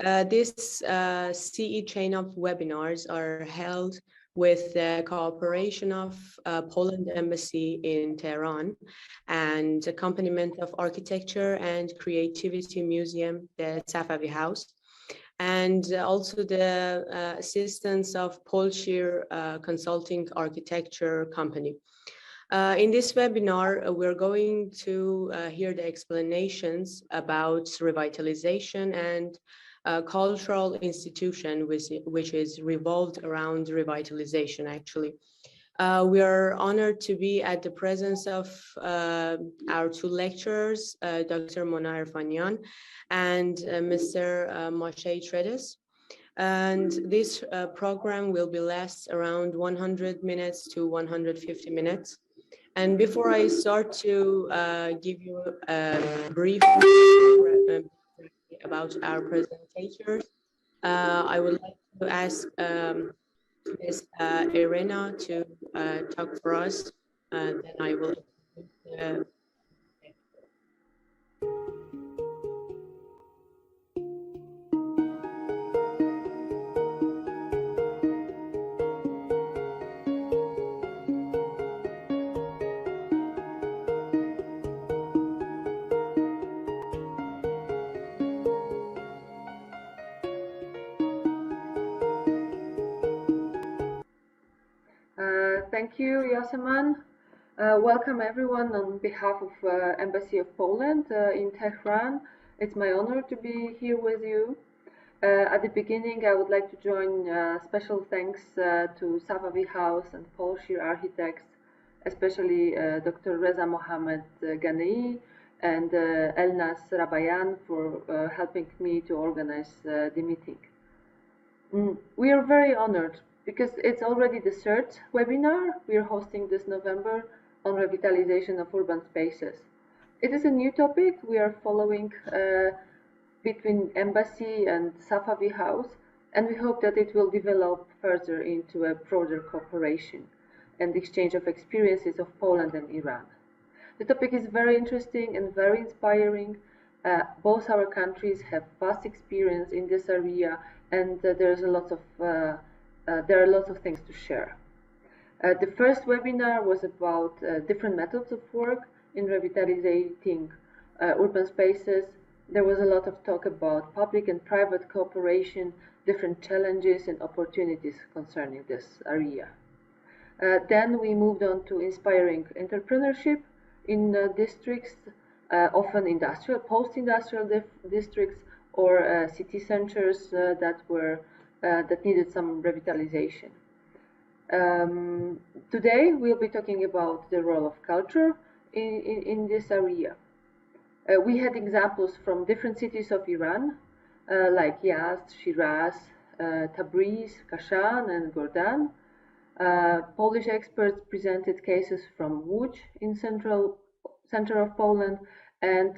This CE chain of webinars are held with the cooperation of Poland Embassy in Tehran and accompaniment of Architecture and Creativity Museum, the Safavi House, and also the assistance of Polshir Consulting Architecture Company. In this webinar, we're going to hear the explanations about revitalization and cultural institution, which is revolved around revitalization, actually. We are honored to be at the presence of our two lecturers, Dr. Mona Erfanian and Mr. Moshe Tredes. And this program will be last around 100 minutes to 150 minutes. And before I start to give you a brief about our presentators, I would like to ask Ms. Irena to talk for us, then I will. Thank you, Yaseman. Welcome everyone on behalf of Embassy of Poland in Tehran. It's my honor to be here with you. At the beginning, I would like to join special thanks to Safavi House and Polshir architects, especially Dr. Reza Mohammed Ganei and Elnas Rabayan for helping me to organize the meeting. We are very honored because it's already the third webinar we are hosting this November on revitalization of urban spaces. It is a new topic we are following between Embassy and Safavi House, and we hope that it will develop further into a broader cooperation and exchange of experiences of Poland and Iran. The topic is very interesting and very inspiring. Both our countries have vast experience in this area, and there are lots of things to share. The first webinar was about different methods of work in revitalizing urban spaces. There was a lot of talk about public and private cooperation, different challenges and opportunities concerning this area. Then we moved on to inspiring entrepreneurship in districts, often industrial, post-industrial districts, or city centers that needed some revitalization. Today we'll be talking about the role of culture in this area. We had examples from different cities of Iran, like Yazd, Shiraz, Tabriz, Kashan, and Gordan. Polish experts presented cases from Łódź in center of Poland and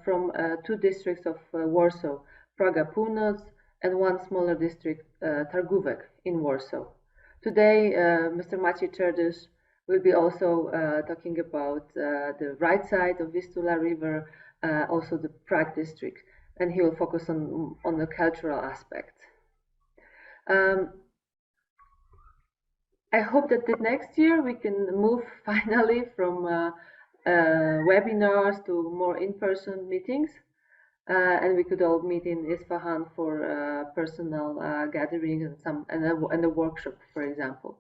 from two districts of Warsaw, Praga Północ, and one smaller district, Targówek in Warsaw. Today, Mr. Maciej Tredes will be also talking about the right side of Vistula River, also the Prague district, and he will focus on the cultural aspect. I hope that the next year we can move finally from webinars to more in-person meetings, and we could all meet in Isfahan for personal gatherings and a workshop, for example.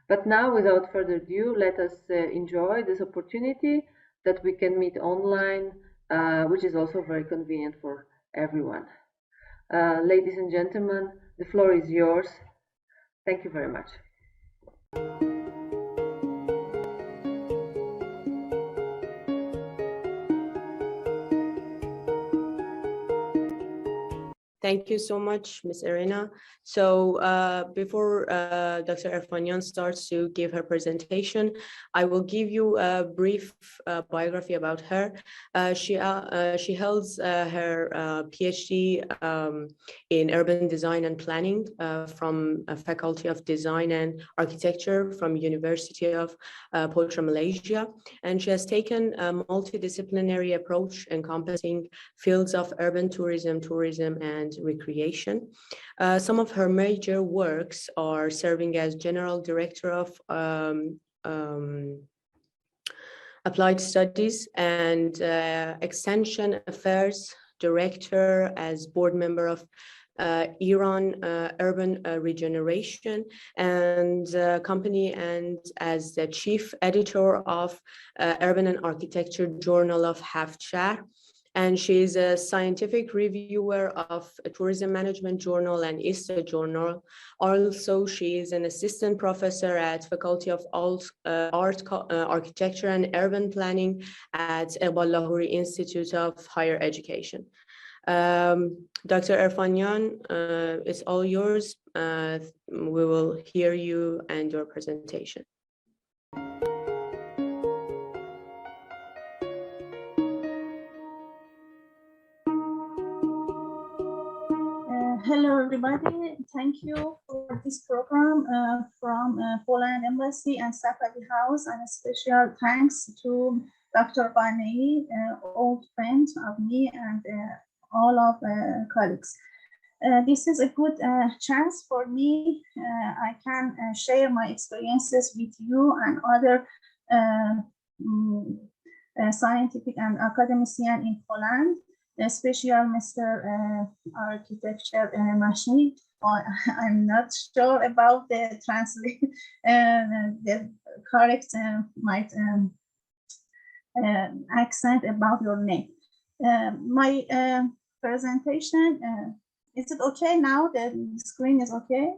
But now, without further ado, let us enjoy this opportunity that we can meet online, which is also very convenient for everyone. Ladies and gentlemen, the floor is yours. Thank you very much. Thank you so much, Ms. Irena. So before Dr. Erfanian starts to give her presentation, I will give you a brief biography about her. She holds her Ph.D. in Urban Design and Planning from a Faculty of Design and Architecture from University of Putra Malaysia. And she has taken a multidisciplinary approach encompassing fields of urban tourism, and and recreation. Some of her major works are serving as General Director of Applied Studies and Extension Affairs Director, as board member of Iran Urban Regeneration and company, and as the chief editor of Urban and Architecture Journal of Haftshahr. And she's a scientific reviewer of a Tourism Management Journal and ISTA Journal. Also, she is an assistant professor at Faculty of Art, Architecture and Urban Planning at Eqbal Lahoori Institute of Higher Education. Dr. Erfanian, it's all yours. We will hear you and your presentation. Hello, everybody. Thank you for this program from Poland Embassy and Safavi House, and a special thanks to Dr. Banei, old friend of me and all of colleagues. This is a good chance for me. I can share my experiences with you and other scientific and academician in Poland, especially Mr. Architecture Machine. I'm not sure about the the correct accent about your name. My presentation, is it okay now? The screen is okay?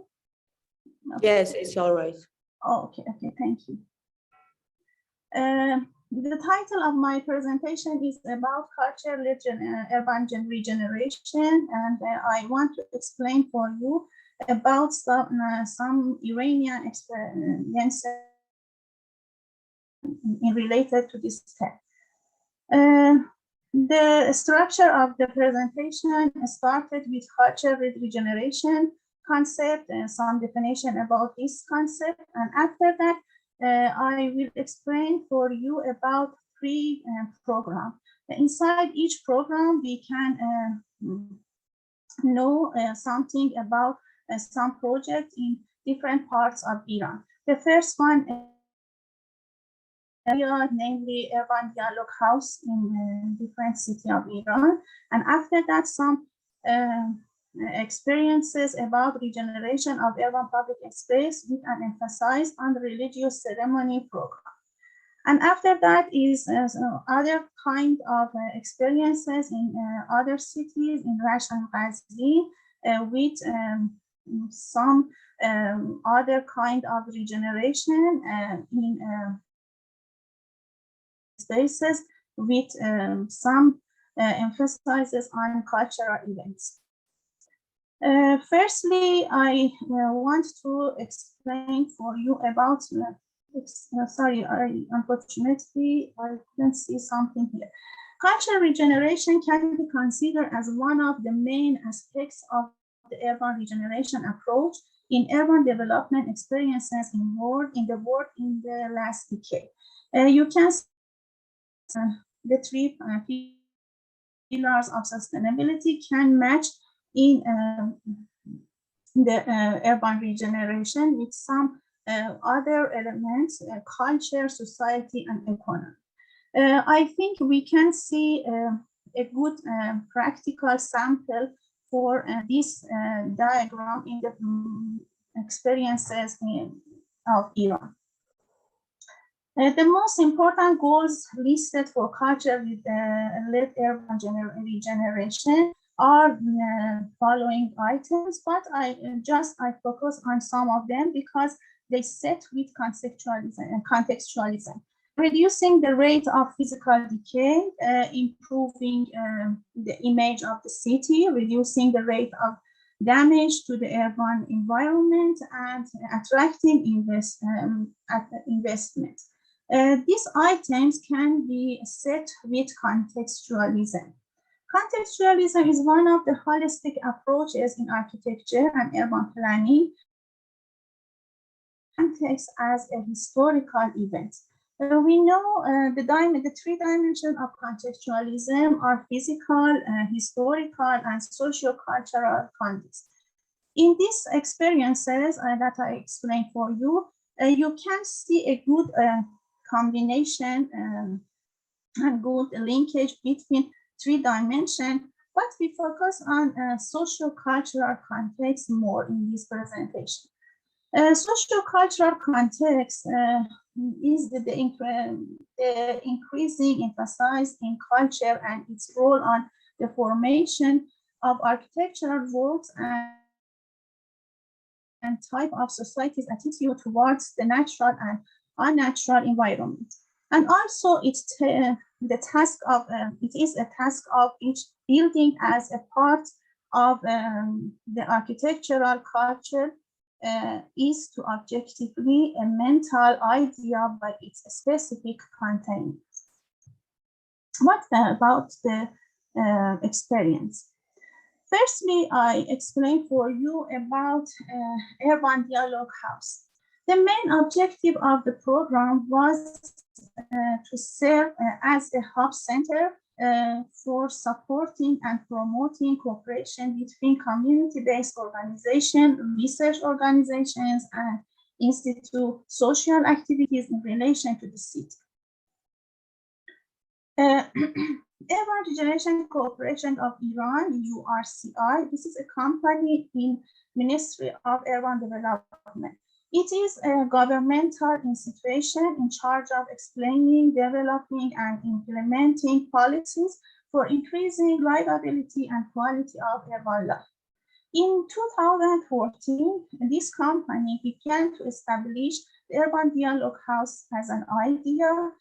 Yes, it's all right. Oh, okay, thank you. The title of my presentation is about culture-led urban regeneration, and I want to explain for you about some Iranian experiences related to this text. The structure of the presentation started with culture-led regeneration concept and some definition about this concept, and after that I will explain for you about three programs. Inside each program, we can know something about some projects in different parts of Iran. The first one, namely Urban Dialogue House in different cities of Iran, and after that some experiences about regeneration of urban public space with an emphasis on the religious ceremony program. And after that is other kind of experiences in other cities in Rash and Ghazni with some other kind of regeneration in spaces with some emphasis on cultural events. Firstly, I want to explain for you about, unfortunately, I couldn't see something here. Cultural regeneration can be considered as one of the main aspects of the urban regeneration approach in urban development experiences in the world in the last decade. You can see the three pillars of sustainability can match in the urban regeneration with some other elements, culture, society, and economy. I think we can see a good practical sample for this diagram in the experiences of Iran. The most important goals listed for culture-led urban regeneration are following items, but I focus on some of them because they set with contextualism. Reducing the rate of physical decay, improving the image of the city, reducing the rate of damage to the urban environment, and attracting investment. These items can be set with contextualism. Contextualism is one of the holistic approaches in architecture and urban planning. Context as a historical event. We know the three dimensions of contextualism are physical, historical, and socio-cultural context. In these experiences that I explained for you, you can see a good combination and good linkage between three dimensions, but we focus on socio-cultural context more in this presentation. Socio-cultural context is the increasing emphasis in culture and its role on the formation of architectural works and type of society's attitude towards the natural and unnatural environment. And also it is a task of each building as a part of the architectural culture is to objectively a mental idea by its specific content. What about the experience? Firstly, I explain for you about Urban Dialogue House. The main objective of the program was to serve as a hub center for supporting and promoting cooperation between community-based organizations, research organizations, and institute social activities in relation to the city. Urban Regeneration Corporation of Iran, URCI, this is a company in Ministry of Urban Development. It is a governmental institution in charge of explaining, developing, and implementing policies for increasing livability and quality of urban life. In 2014, this company began to establish the Urban Dialogue House as an idea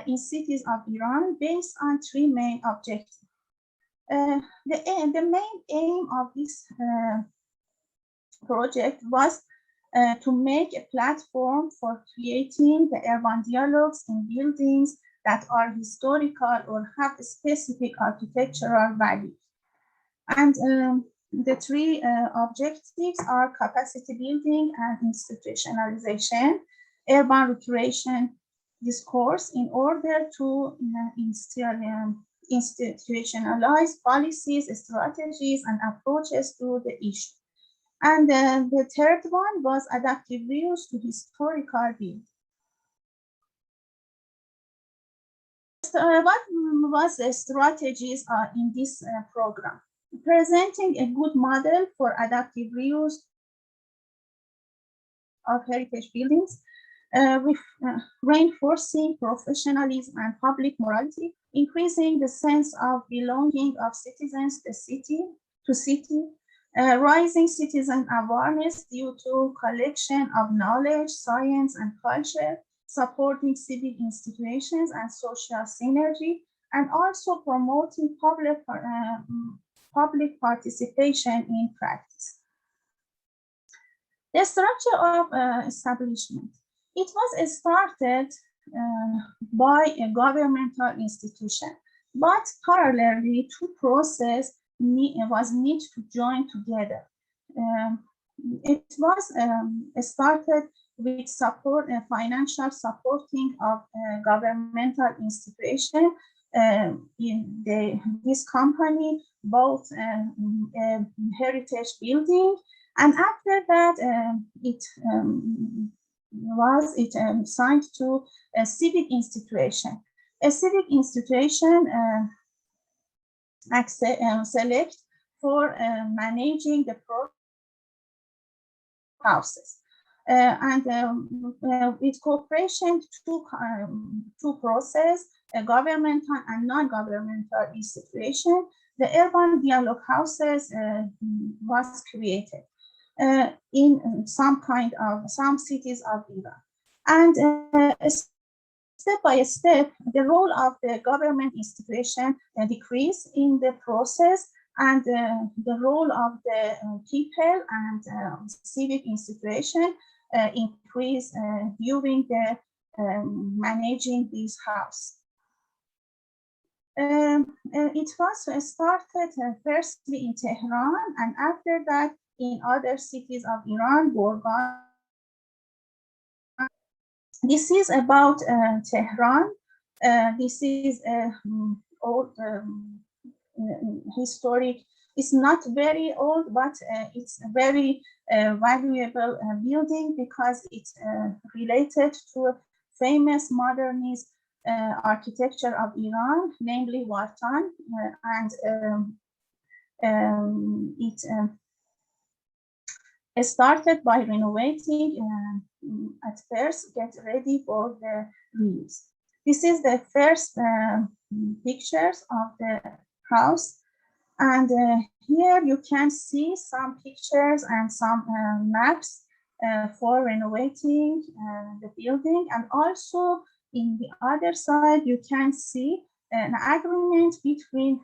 in cities of Iran based on three main objectives. The main aim of this project was to make a platform for creating the urban dialogues in buildings that are historical or have a specific architectural value. And the three objectives are capacity building and institutionalization, urban recreation discourse in order to institutionalize policies, strategies, and approaches to the issue. And the third one was adaptive reuse to historical buildings. What was the strategies in this program? Presenting a good model for adaptive reuse of heritage buildings, with reinforcing professionalism and public morality, increasing the sense of belonging of citizens to city, rising citizen awareness due to collection of knowledge, science, and culture, supporting civic institutions and social synergy, and also promoting public participation in practice. The structure of establishment. It was started by a governmental institution, but parallelly two processes was need to join together. It was started with support and financial supporting of governmental institution in this company, both heritage building, and after that it signed to a civic institution. A civic institution select for managing the houses. With cooperation two process, a governmental and non-governmental institution, the urban dialogue houses was created in some cities of Iran. And step by step, the role of the government institution decreased in the process, and the role of the people and civic institution increased during the managing this house. It was started firstly in Tehran, and after that in other cities of Iran, Gorgan. This is about Tehran. This is old historic. It's not very old, but it's a very valuable building because it's related to a famous modernist architecture of Iran, namely Wartan, and it started by renovating at first, get ready for the reuse. This is the first pictures of the house. And here you can see some pictures and some maps for renovating the building. And also in the other side, you can see an agreement between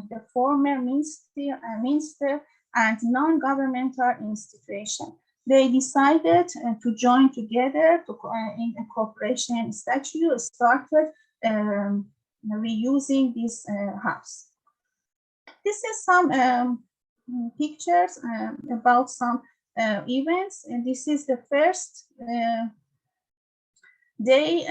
the former minister and non-governmental institution. They decided to join together in a cooperation statute, started reusing this house. This is some pictures about some events, and this is the first day,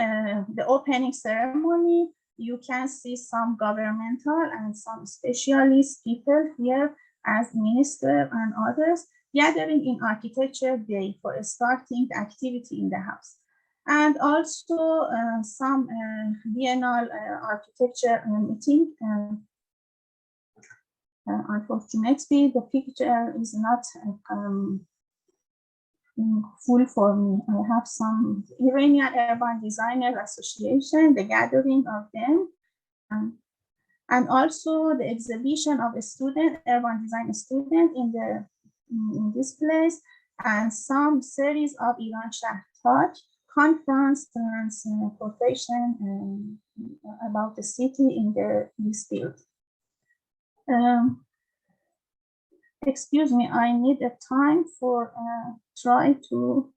the opening ceremony. You can see some governmental and some specialist people here as minister and others gathering in architecture day for starting the activity in the house. And also some biennial architecture meeting. Unfortunately, the picture is not full for me. I have some Iranian Urban Designer Association, the gathering of them, and also the exhibition of a student, urban design student in this place, and some series of Iran C.E.Talk conference and quotation about the city in this field. Excuse me, I need a time for try to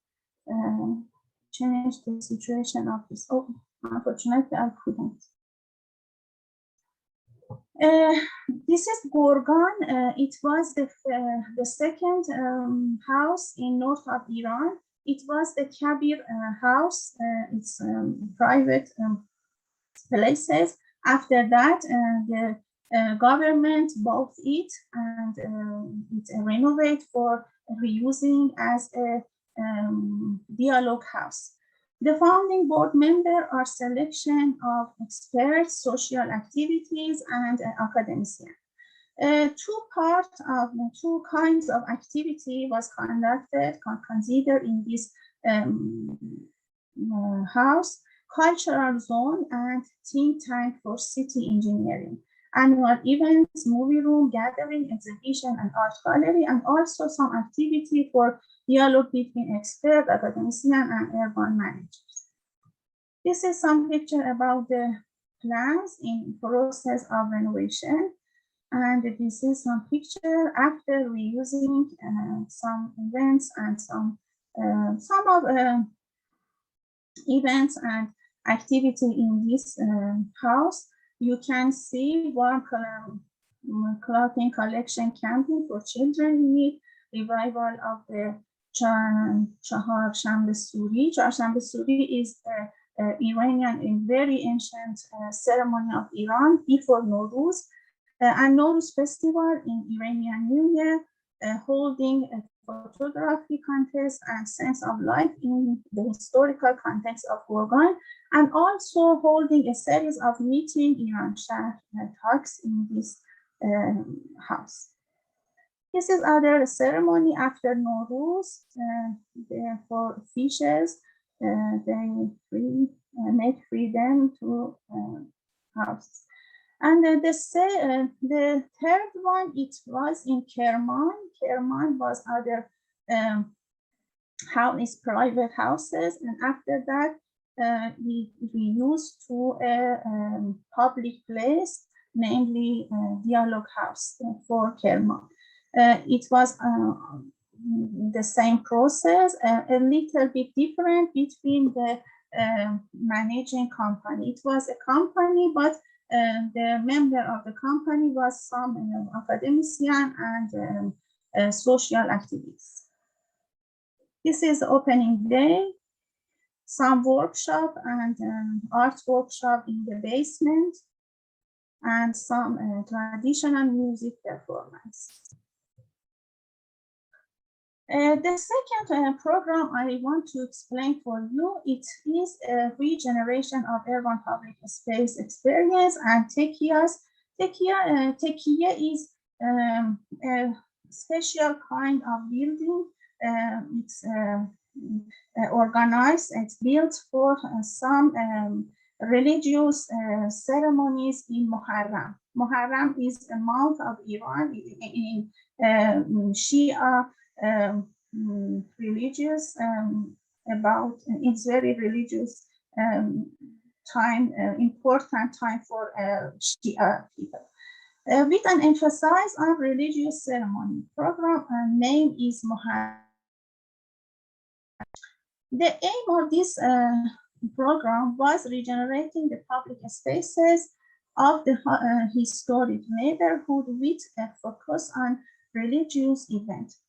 change the situation of this. Oh, unfortunately, I couldn't. This is Gorgan. It was the second house in north of Iran. It was the Kabir house. It's private places. After that, the government bought it and it renovate for reusing as a dialogue house. The founding board member are selection of experts, social activities, and academicians. Two kinds of activity was considered in this house: cultural zone and think tank for city engineering, annual events, movie room, gathering, exhibition, and art gallery, and also some activity for dialogue between expert, academician, and urban managers. This is some picture about the plans in process of renovation. And this is some picture after reusing some events and some of events and activity in this house. You can see warm clothing collection camping for children in need, revival of the Chahar Shambe Suri. Chahar Shambe Suri is Iranian and very ancient ceremony of Iran before Nowruz. And Nowruz festival in Iranian New Year, holding a photography contest and sense of life in the historical context of Gorgan, and also holding a series of meeting Iran talks in this house. This is other ceremony after Nowruz for fishes. They make freedom to house. And the third one, it was in Kerman. Kerman was other house, private houses, and after that, we used to a public place, namely Dialogue House for Kerman. It was the same process, a little bit different between the managing company. It was a company, but the member of the company was some academician and social activists. This is opening day. some workshop and art workshop in the basement, and some traditional music performance. The second program I want to explain for you, it is a regeneration of urban public space experience and techias. Techia is a special kind of building. It's organized, it's built for some religious ceremonies in Muharram. Muharram is a month of Iran in Shia religious about it's very religious time, important time for Shia people. With an emphasis on religious ceremony. Program name is Muharram. The aim of this program was regenerating the public spaces of the historic neighborhood with a focus on religious events.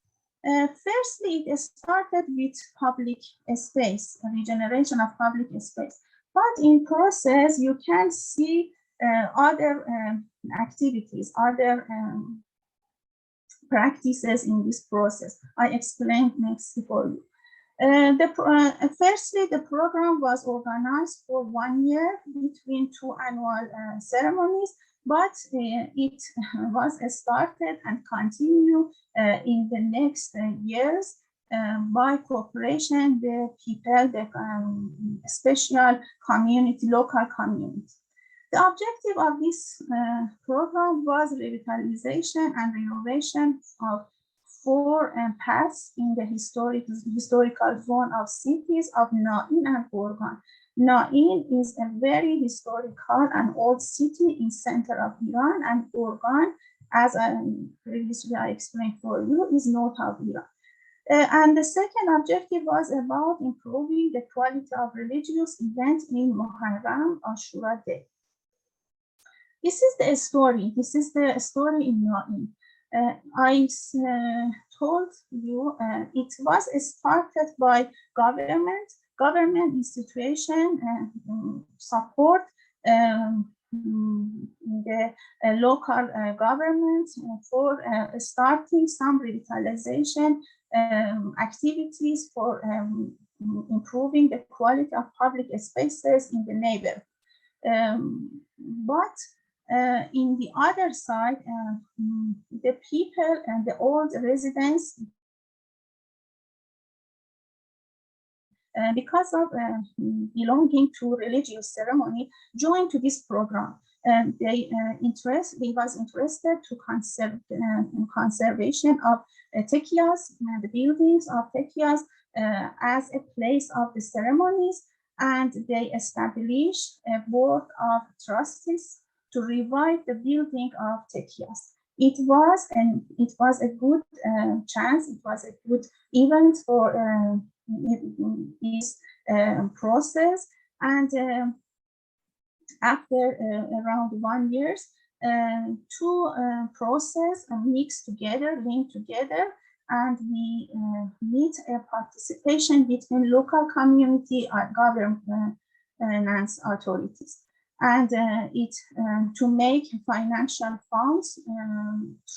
Firstly, it started with public space, regeneration of public space. But in process, you can see other activities, other practices in this process. I explained next for you. Firstly, the program was organized for 1 year between 2 annual ceremonies, but it was started and continued in the next years by cooperation, the people, the special community, local community. The objective of this program was revitalization and renovation of 4 paths in the historical zone of cities of Nain and Organ. Nain is a very historical and old city in center of Iran, and Organ, as previously I explained for you, is north of Iran. And the second objective was about improving the quality of religious events in Muharram Ashura Day. This is the story. This is the story in Nain. I told you it was started by government institution support the local government for starting some revitalization activities for improving the quality of public spaces in the neighborhood. But in the other side, the people and the old residents, because of belonging to religious ceremony, joined to this program. They was interested to conservation of techias, the buildings of techias as a place of the ceremonies, and they established a board of trustees to revive the building of techias. It was a good chance. It was a good event for this process. And after around 1 year, 2 processes mixed together, linked together, and we need a participation between local community and governance authorities. And to make financial funds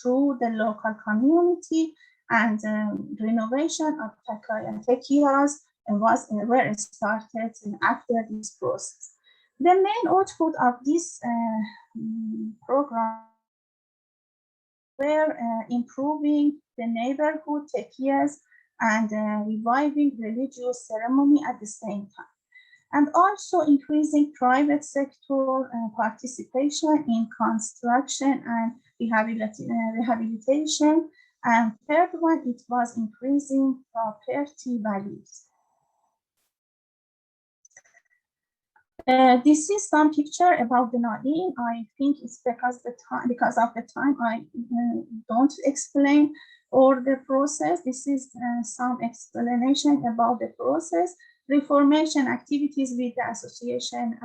through the local community, and renovation of techias were started after this process. The main output of this program were improving the neighborhood techias and reviving religious ceremony at the same time, and also increasing private sector participation in construction and rehabilitation. And third one, it was increasing property values. This is some picture about the Nain. I think it's because of the time I don't explain all the process. This is some explanation about the process. Reformation activities with the association,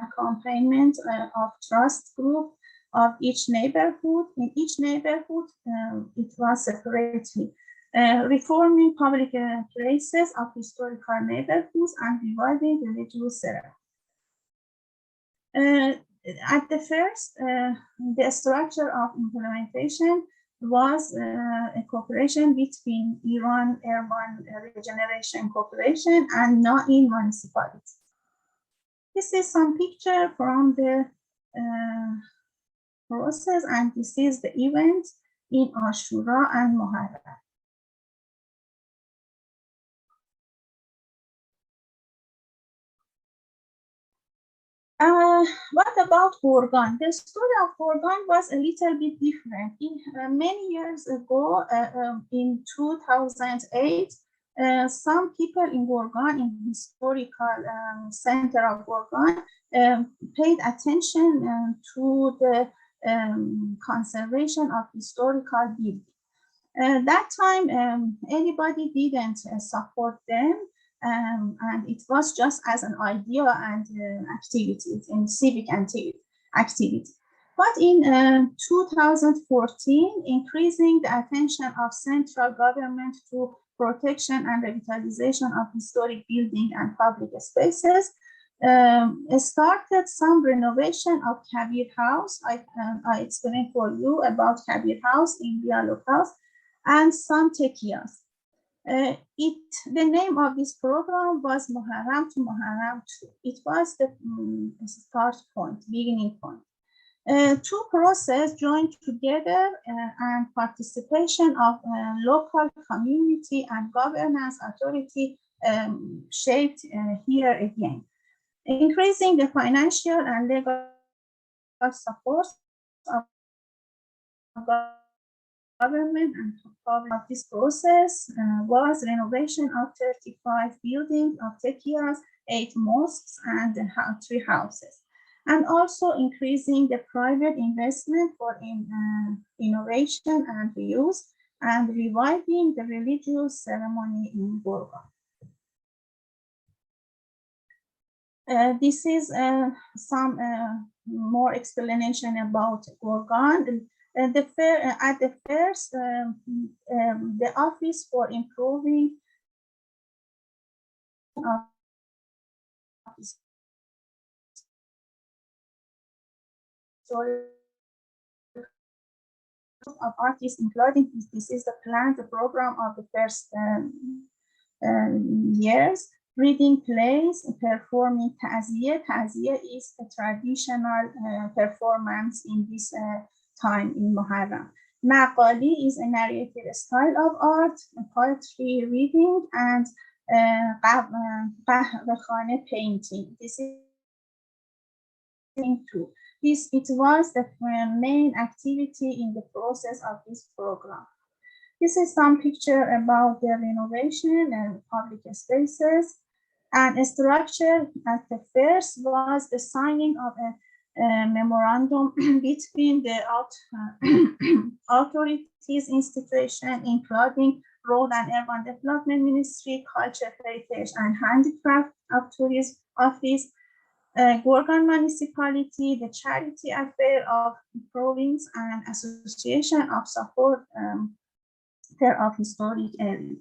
accompaniment of trust group of each neighborhood. In each neighborhood, it was separately reforming public places of historical neighborhoods and reviving religious ceremony. At the first, the structure of implementation was a cooperation between Iran Urban Regeneration Corporation and Naim municipality. This is some picture from the process, and this is the event in Ashura and Muharram. What about Gorgan? The story of Gorgan was a little bit different. Many years ago, in 2008, some people in Gorgan, in the historical center of Gorgan, paid attention to the conservation of historical buildings. That time, anybody didn't support them. And it was just as an idea and activities in civic activity. But in 2014, increasing the attention of central government to protection and revitalization of historic buildings and public spaces, started some renovation of Kabir House. I explained for you about Kabir House in Dialog House and some tekias. The name of this program was Muharram to Muharram 2. It was the start point, beginning point. Two processes joined together and participation of local community and governance authority shaped here again. Increasing the financial and legal support of government and public of this process was renovation of 35 buildings of tekias, 8 mosques, and 3 houses, and also increasing the private investment for innovation and reuse, and reviving the religious ceremony in Gorgan. This is some more explanation about Gorgan. At the first, the Office for Improving of artists, including this is the plan, the program of the first years, reading plays, performing ta'ziyah. Ta'ziyah is a traditional performance in this time in Muharram. Maqali is a narrated style of art, poetry reading, and qahwakhane painting. This is two. It was the main activity in the process of this program. This is some picture about the renovation and public spaces. And a structure at the first was the signing of a memorandum between the authorities institution, including Road and Urban Development Ministry, Culture, Heritage, and Handicraft of Tourism Office, Gorgan Municipality, the Charity Affair of Province, and Association of Support of Historic Areas.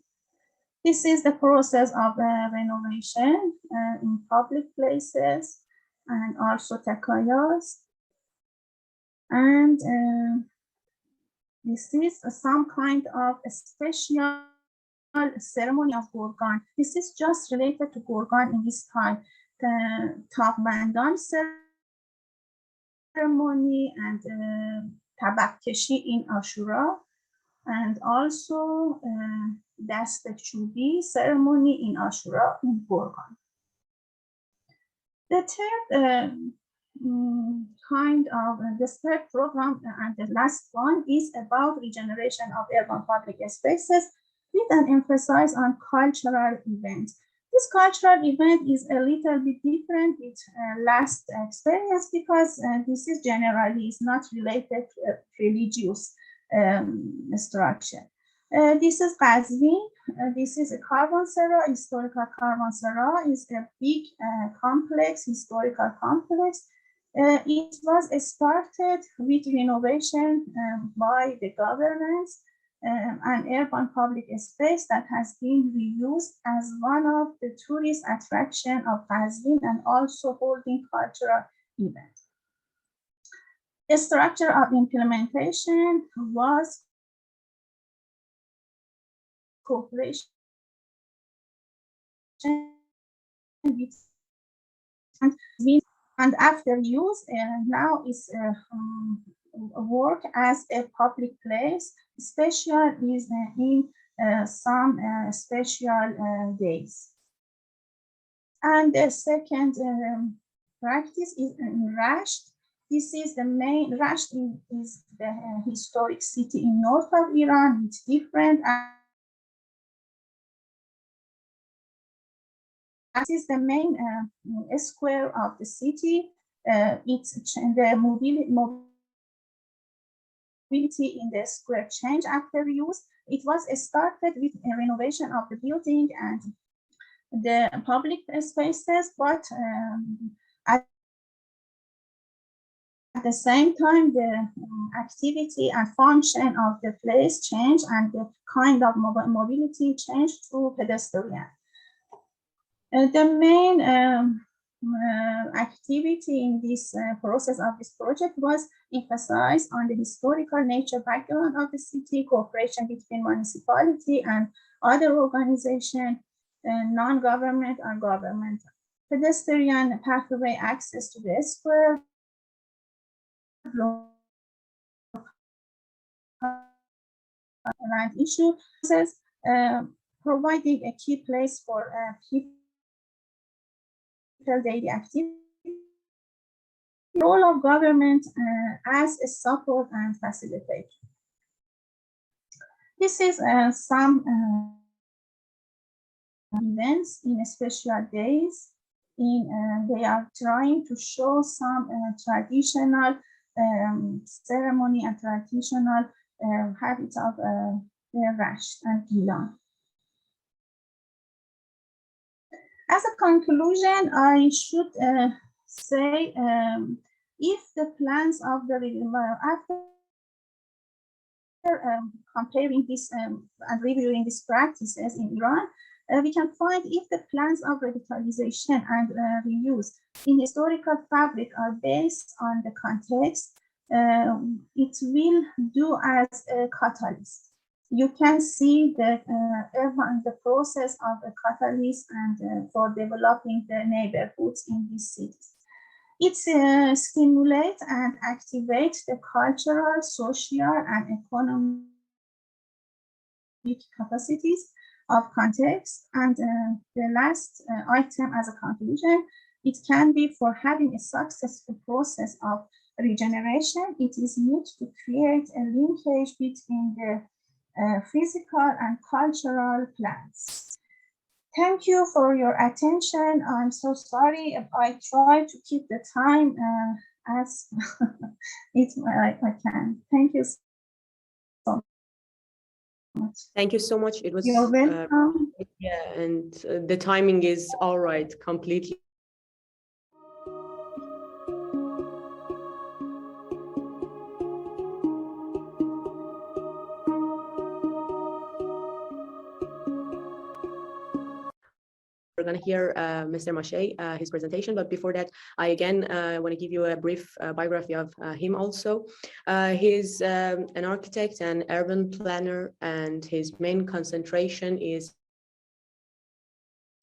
This is the process of renovation in public places and also takayas. And this is some kind of a special ceremony of Gorgan. This is just related to Gorgan in this time. The Tabbandan ceremony and Tabakkeshi in Ashura, and also Dast Chubi ceremony in Ashura in Gorgan. The third kind of the third program and the last one is about regeneration of urban public spaces with an emphasis on cultural events. This cultural event is a little bit different with last experience because this is generally is not related to a religious structure. This is Qazvin. This is a caravanserai. Historical caravanserai is a big complex, historical complex. It was started with renovation by the governments an urban public space that has been reused as one of the tourist attractions of Qazvin and also holding cultural events. The structure of implementation was cooperation and after use now is work as a public place, special is in some special days. And the second practice is in Rasht. This is the main, Rasht is the historic city in north of Iran. It's different. This is the main square of the city. It's the mobility in the square change after use. It was started with a renovation of the building and the public spaces, but at the same time, the activity and function of the place changed and the kind of mobility changed to pedestrian. The main activity in this process of this project was emphasized on the historical nature background of the city, cooperation between municipality and other organizations, non-government and government, pedestrian pathway access to the square, land issue, providing a key place for people daily activity, role of government as a support and facilitator. This is some events in special days. They are trying to show some traditional ceremony and traditional habits of Rasht and Gilan. As a conclusion, I should say if the plans of the after comparing this and reviewing these practices in Iran, we can find if the plans of revitalization and reuse in historical fabric are based on the context, it will do as a catalyst. You can see that the process of a catalyst and for developing the neighborhoods in these cities. It stimulates and activates the cultural, social, and economic capacities of context. And the last item as a conclusion, it can be for having a successful process of regeneration, it is need to create a linkage between the physical and cultural plans. Thank you for your attention. I'm so sorry if I try to keep the time as I can. Thank you so much. Thank you so much. It was You're welcome. Yeah, and the timing is all right, completely. We're going to hear Mr. Mashay, his presentation. But before that, I again want to give you a brief biography of him also. He's an architect and urban planner, and his main concentration is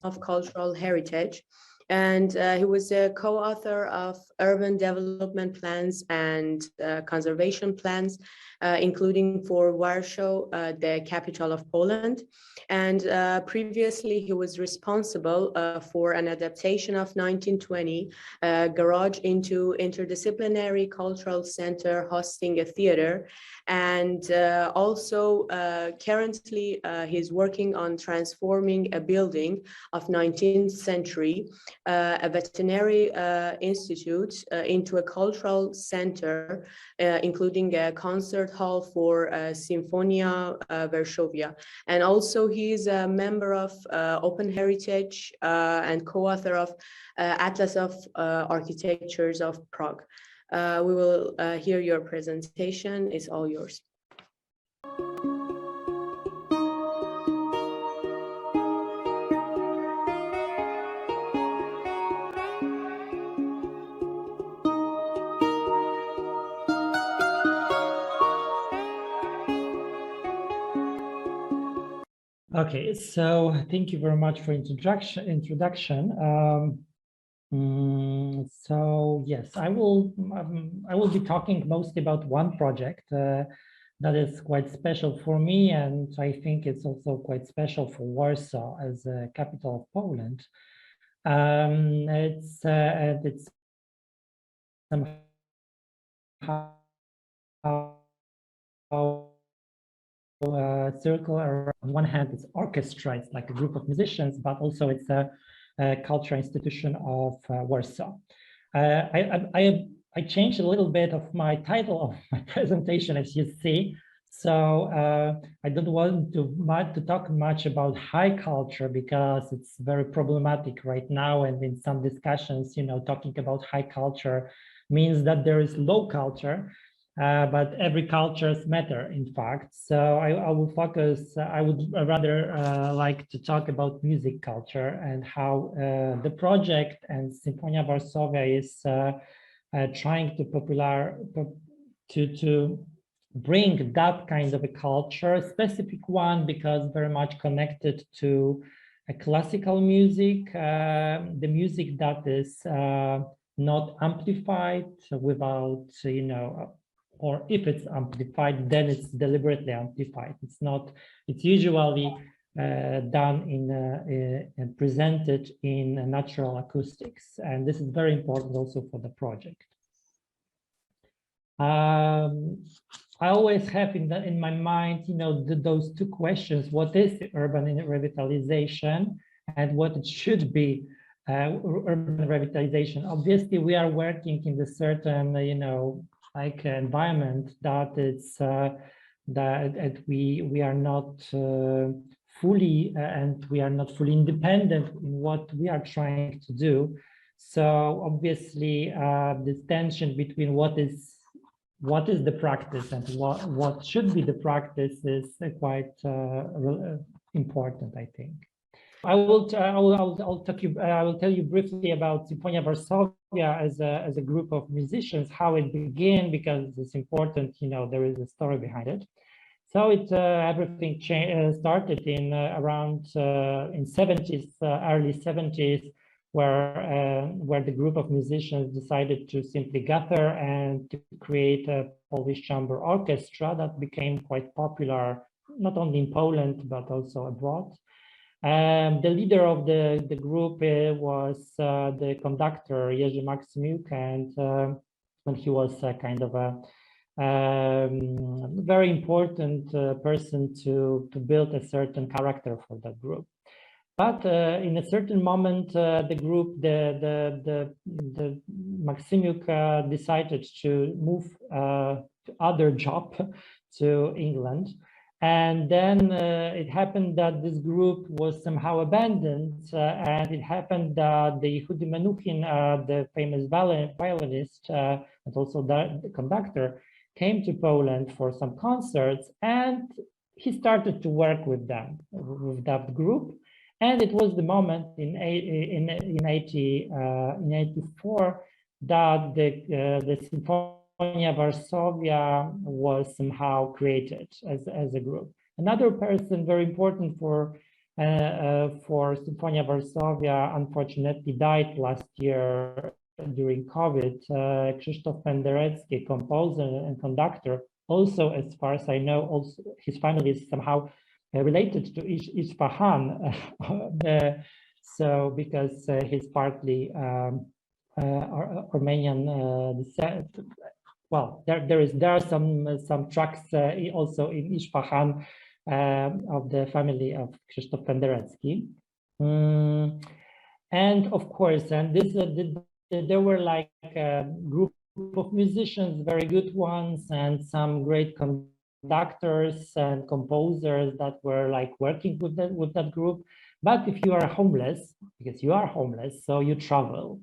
of cultural heritage. And he was a co-author of urban development plans and conservation plans, including for Warsaw, the capital of Poland. And previously, he was responsible for an adaptation of 1920 garage into interdisciplinary cultural center hosting a theater. And also currently, he's working on transforming a building of 19th century, a veterinary institute into a cultural center, including a concert hall for Symphony of Our Soviet. And also he's a member of Open Heritage and co-author of Atlas of Architectures of Prague. We will hear your presentation. It's all yours. Okay, so thank you very much for introduction. So yes, I will be talking mostly about one project that is quite special for me, and I think it's also quite special for Warsaw as a capital of Poland. It's somehow circle around. On one hand, it's orchestra, it's like a group of musicians, but also it's a cultural institution of Warsaw. I changed a little bit of my title of my presentation, as you see. So I don't want to talk much about high culture because it's very problematic right now. And in some discussions, you know, talking about high culture means that there is low culture. But every cultures matter, in fact. So I will focus, I would rather like to talk about music culture and how the project and Symphony of Our Soviet is trying to bring that kind of a culture, specific one, because very much connected to a classical music, the music that is not amplified without, you know, or if it's amplified, then it's deliberately amplified. It's not, it's usually done in and presented in natural acoustics. And this is very important also for the project. I always have in my mind, you know, those two questions: what is urban revitalization, and what it should be urban revitalization? Obviously, we are working in a certain, you know, like environment that it's that we are not fully and we are not fully independent in what we are trying to do. So obviously, this tension between what is the practice and what should be the practice is quite important, I think. I will tell you briefly about Symphony of Our Soviet as a group of musicians, how it began, because it's important. You know, there is a story behind it. So it everything started in around in 70s, early 70s, where the group of musicians decided to simply gather and to create a Polish chamber orchestra that became quite popular, not only in Poland but also abroad. The leader of the group was the conductor Jerzy Maksymiuk, and he was kind of a very important person to build a certain character for that group. But in a certain moment, the group, the Maksymiuk decided to move to other job to England. And then it happened that this group was somehow abandoned, and it happened that the Yehudi Menuhin, the famous violinist and also the conductor, came to Poland for some concerts, and he started to work with them, with that group. And it was the moment in 84 that the Symphony of Our Soviet was somehow created as a group. Another person very important for Symphony of Our Soviet unfortunately died last year during COVID. Krzysztof Penderecki, composer and conductor, also, as far as I know, also his family is somehow related to Isfahan, so because he's partly Armenian descent. Well, there are some tracks also in Isfahan of the family of Krzysztof Penderecki, and of course, and this there were like a group of musicians, very good ones, and some great conductors and composers that were like working with that group. But if you are homeless, because you are homeless, so you travel.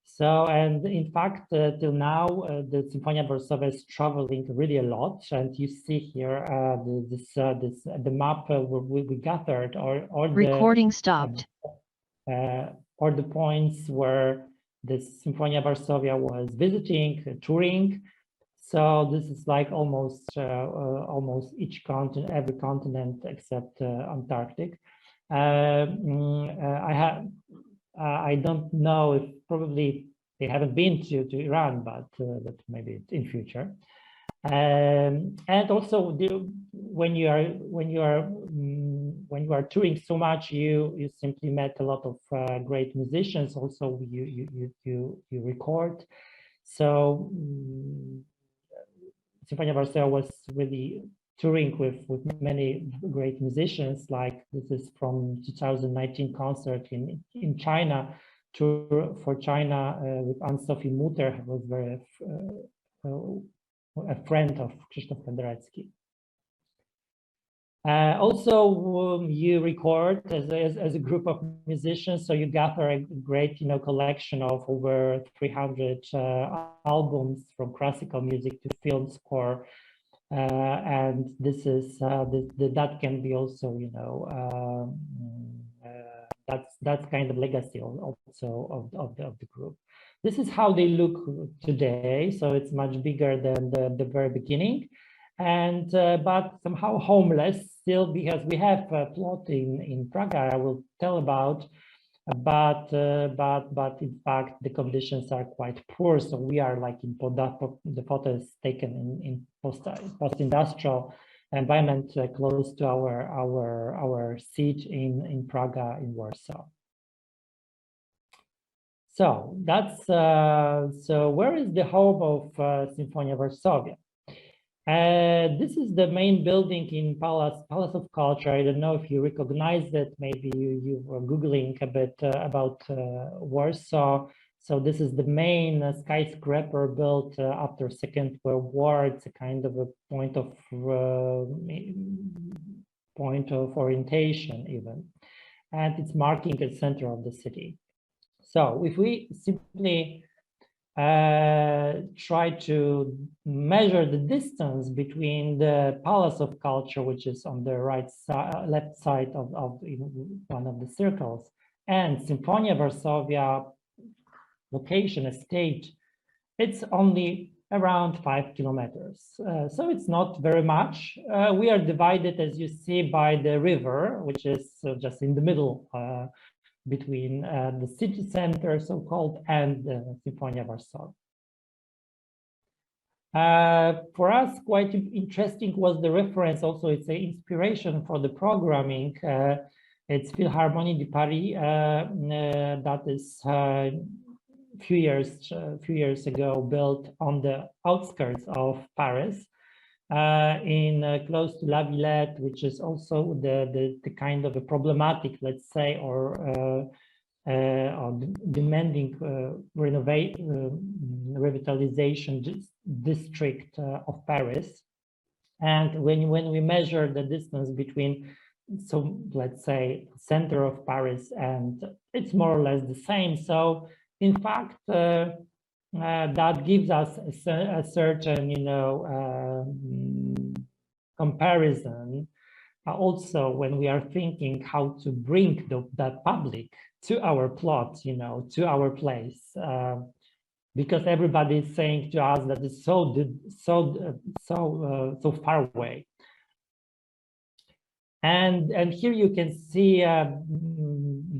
So, and in fact, till now, the Symphony of Our Soviet is traveling really a lot. And you see here the map where we gathered, or recording stopped, or the points where the Symphony of Our Soviet was visiting, touring. So this is like almost each continent, every continent except Antarctic. I don't know if probably they haven't been to Iran, but maybe in future. And also when you are touring so much, you simply met a lot of great musicians. Also, you record. So Symphony of Our Soviet was really touring with many great musicians. Like this is from 2019 concert in China, tour for China with Anne-Sophie Mutter, who was very a friend of Krzysztof Penderecki. Also, you record as a group of musicians, so you gather a great, collection of over 300 albums from classical music to film score, and this is that can be also, that's kind of legacy also of the group. This is how they look today, so it's much bigger than the very beginning, and but somehow homeless still, because we have a plot in Prague I will tell about, but in fact the conditions are quite poor. So we are like in the photo is taken in post-industrial environment close to our seat in Prague in Warsaw. So that's so where is the home of Symphony of Our Soviet? This is the main building in Palace of Culture. I don't know if you recognize it. Maybe you were Googling a bit about Warsaw. So this is the main skyscraper built after Second World War. It's a kind of a point of orientation even, and it's marking the center of the city. So if we simply try to measure the distance between the Palace of Culture, which is on the left side of one of the circles, and Symphony of Our Soviet location estate, it's only around 5 kilometers. So it's not very much. We are divided, as you see, by the river, which is just in the middle between the city center, so-called, and the Symphony of Our Soviet. For us, quite interesting was the reference. Also, it's an inspiration for the programming. It's Philharmonie de Paris, that is a few years ago built on the outskirts of Paris, in close to La Villette, which is also the kind of a problematic, let's say, or demanding revitalisation district of Paris. And when we measure the distance between, so let's say, center of Paris, and it's more or less the same. So in fact, that gives us a certain, comparison. Also, when we are thinking how to bring that public to our plot, to our place, because everybody is saying to us that it's so far away. And here you can see a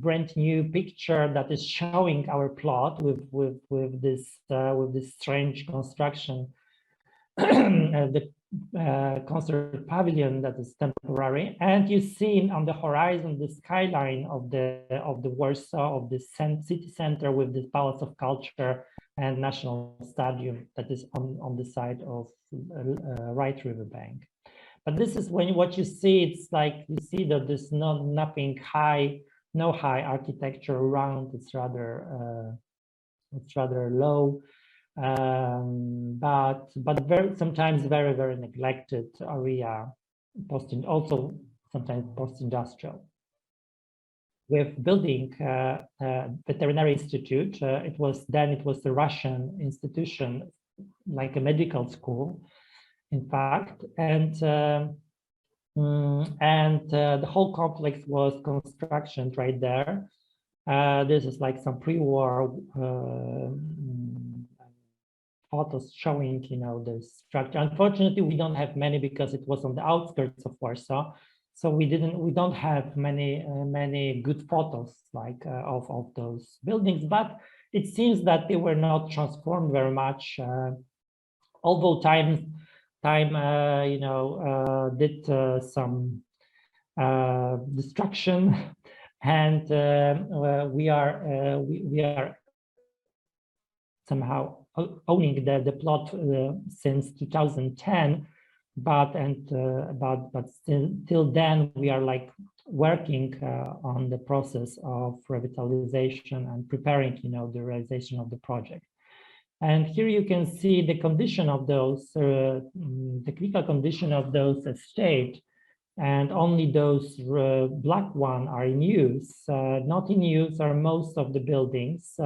brand new picture that is showing our plot with this strange construction, the concert pavilion that is temporary, and you see on the horizon the skyline of the Warsaw, of the city center, with the Palace of Culture and National Stadium that is on the side of right river bank. But this is what you see. It's like you see that there's nothing high, no high architecture around. It's rather low, but sometimes very neglected area, also sometimes post-industrial. With building veterinary institute, it was the Russian institution, like a medical school, in fact, and the whole complex was construction right there. This is like some pre-war photos showing, you know, the structure. Unfortunately, we don't have many because it was on the outskirts of Warsaw, so we don't have many good photos like of those buildings. But it seems that they were not transformed very much, although time you know did some destruction, and we are somehow owning the plot since 2010, but till then we are like working on the process of revitalization and preparing, you know, the realization of the project. And here you can see the condition of those technical condition of those estate, and only those black one are in use. Not in use are most of the buildings.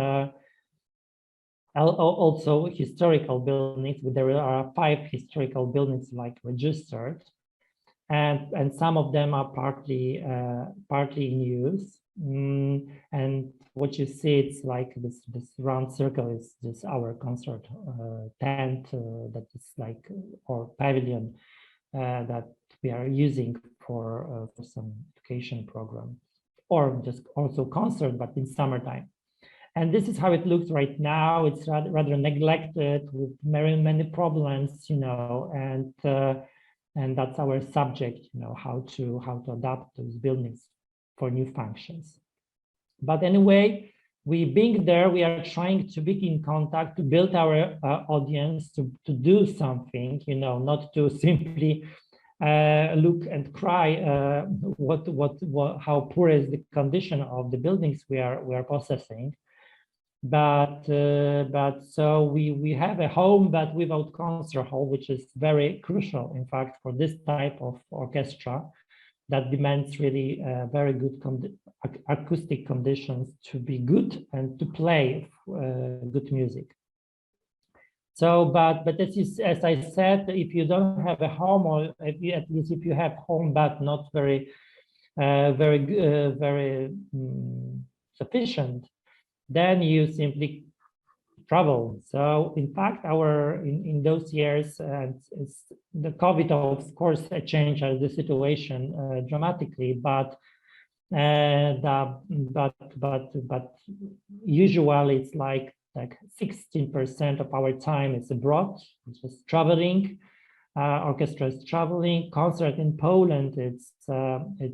Also historical buildings, but there are 5 historical buildings like registered, and some of them are partly in use. And what you see, it's like this round circle is this our concert tent that is like, or pavilion that we are using for some education program, or just also concert, but in summertime. And this is how it looks right now. It's rather neglected with many problems, you know, and that's our subject, you know, how to adapt those buildings for new functions. But anyway, being there, we are trying to be in contact, to build our audience, to do something, you know, not to simply look and cry how poor is the condition of the buildings we are possessing. But so we have a home, but without concert hall, which is very crucial, in fact, for this type of orchestra that demands really very good acoustic conditions to be good and to play good music. So, but as I said, if you don't have a home, or at least if you have home but not very sufficient, then you simply travel. So in fact, in those years, the COVID, of course, changed the situation dramatically, but usually it's like 16% of our time is abroad, it's just traveling. Orchestra is traveling. Concert in Poland, it's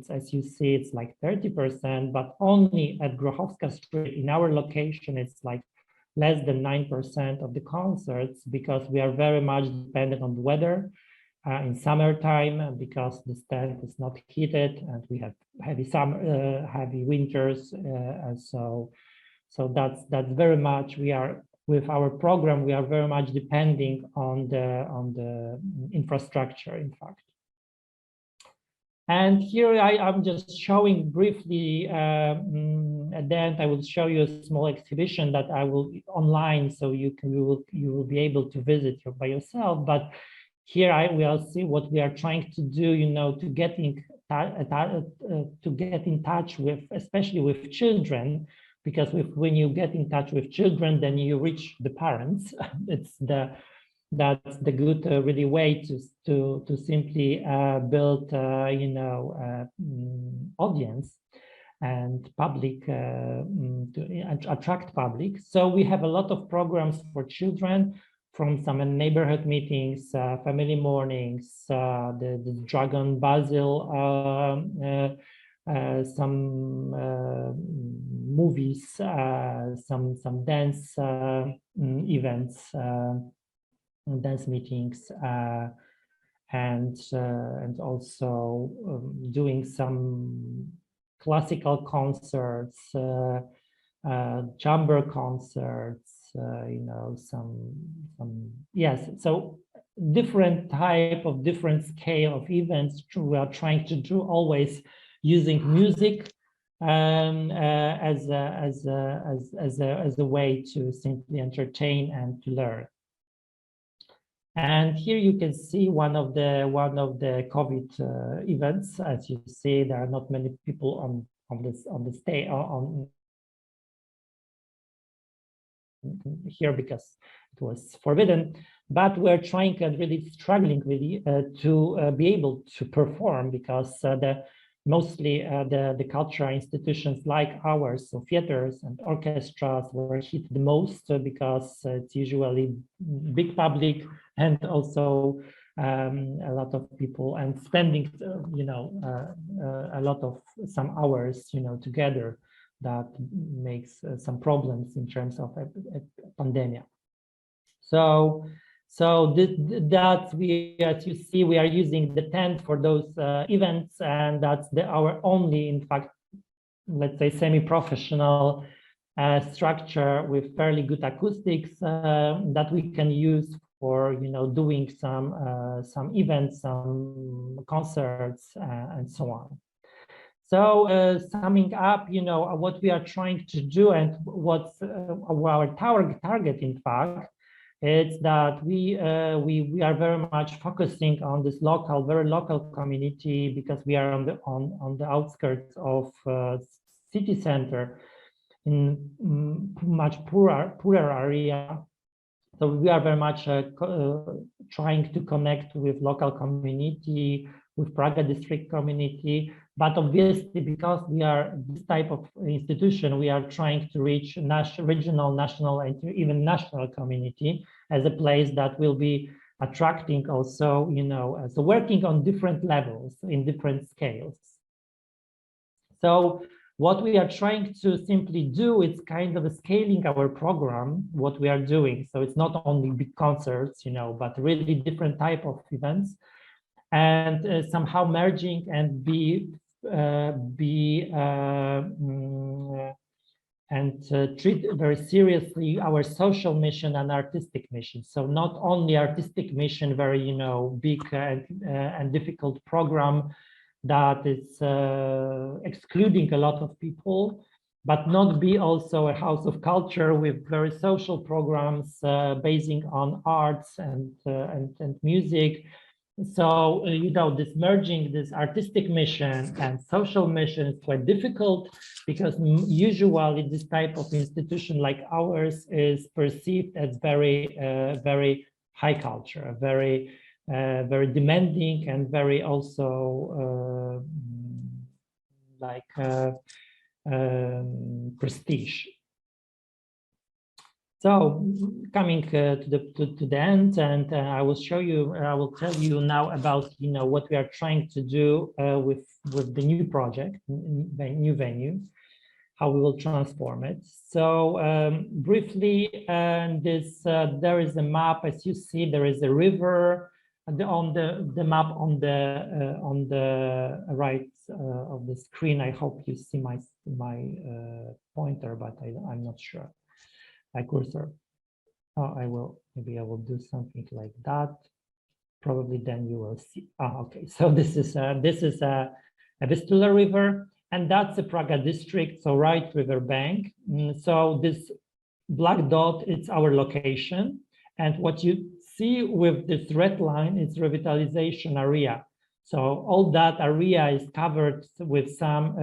as you see, it's like 30%, but only at Grochowska Street in our location, it's like less than 9% of the concerts, because we are very much dependent on the weather in summertime, because the stand is not heated and we have heavy winters, and so that's very much, we are with our program, we are very much depending on the infrastructure, in fact. And here I'm just showing briefly, at the end I will show you a small exhibition that I will online, so you will be able to visit by yourself. But here we will see what we are trying to do, you know, to get in touch with, especially with children, because when you get in touch with children, then you reach the parents. That's the good really way to simply build you know audience and public, to attract public. So we have a lot of programs for children, from some neighborhood meetings, family mornings, the Dragon Basil, some movies, some dance events, dance meetings, and also doing some classical concerts, chamber concerts, you know, yes. So different type of different scale of events we are trying to do, always using music as a way to simply entertain and to learn. And here you can see one of the COVID events. As you see, there are not many people on the stage here, because it was forbidden. But we're trying and really struggling really to be able to perform, because mostly the cultural institutions like ours, so theaters and orchestras, were hit the most because it's usually big public, and also a lot of people, and spending a lot of some hours together, that makes some problems in terms of a pandemic. So that we, as you see, we are using the tent for those events, and that's our only, in fact, let's say semi-professional structure with fairly good acoustics that we can use for doing some events, some concerts, and so on. So summing up, what we are trying to do, and what's our target, in fact, it's that we are very much focusing on this very local community, because we are on the outskirts of city center, in much poorer area. So we are very much trying to connect with local community, with Praga district community. But obviously, because we are this type of institution, we are trying to reach regional, national, and even national community, as a place that will be attracting also, so working on different levels, in different scales. So what we are trying to simply do is kind of scaling our program, what we are doing. So it's not only big concerts, but really different type of events, and somehow merging and treat very seriously our social mission and artistic mission. So not only artistic mission, very big and difficult program that is excluding a lot of people, but not be also a house of culture with very social programs basing on arts and music. So this merging this artistic mission and social mission is quite difficult, because usually this type of institution like ours is perceived as very high culture, very demanding, and very also prestige. So coming to the end, and I will tell you now about what we are trying to do with the new project, the new venue, how we will transform it. So briefly, there is a map. As you see, there is a river on the map on the right of the screen. I hope you see my pointer, but I'm not sure. My cursor. Oh, maybe I will do something like that. Probably then you will see. Okay. So this is a Vistula River, and that's the Praga district. So right river bank. So this black dot, it's our location, and what you see with this red line is revitalisation area. So all that area is covered with some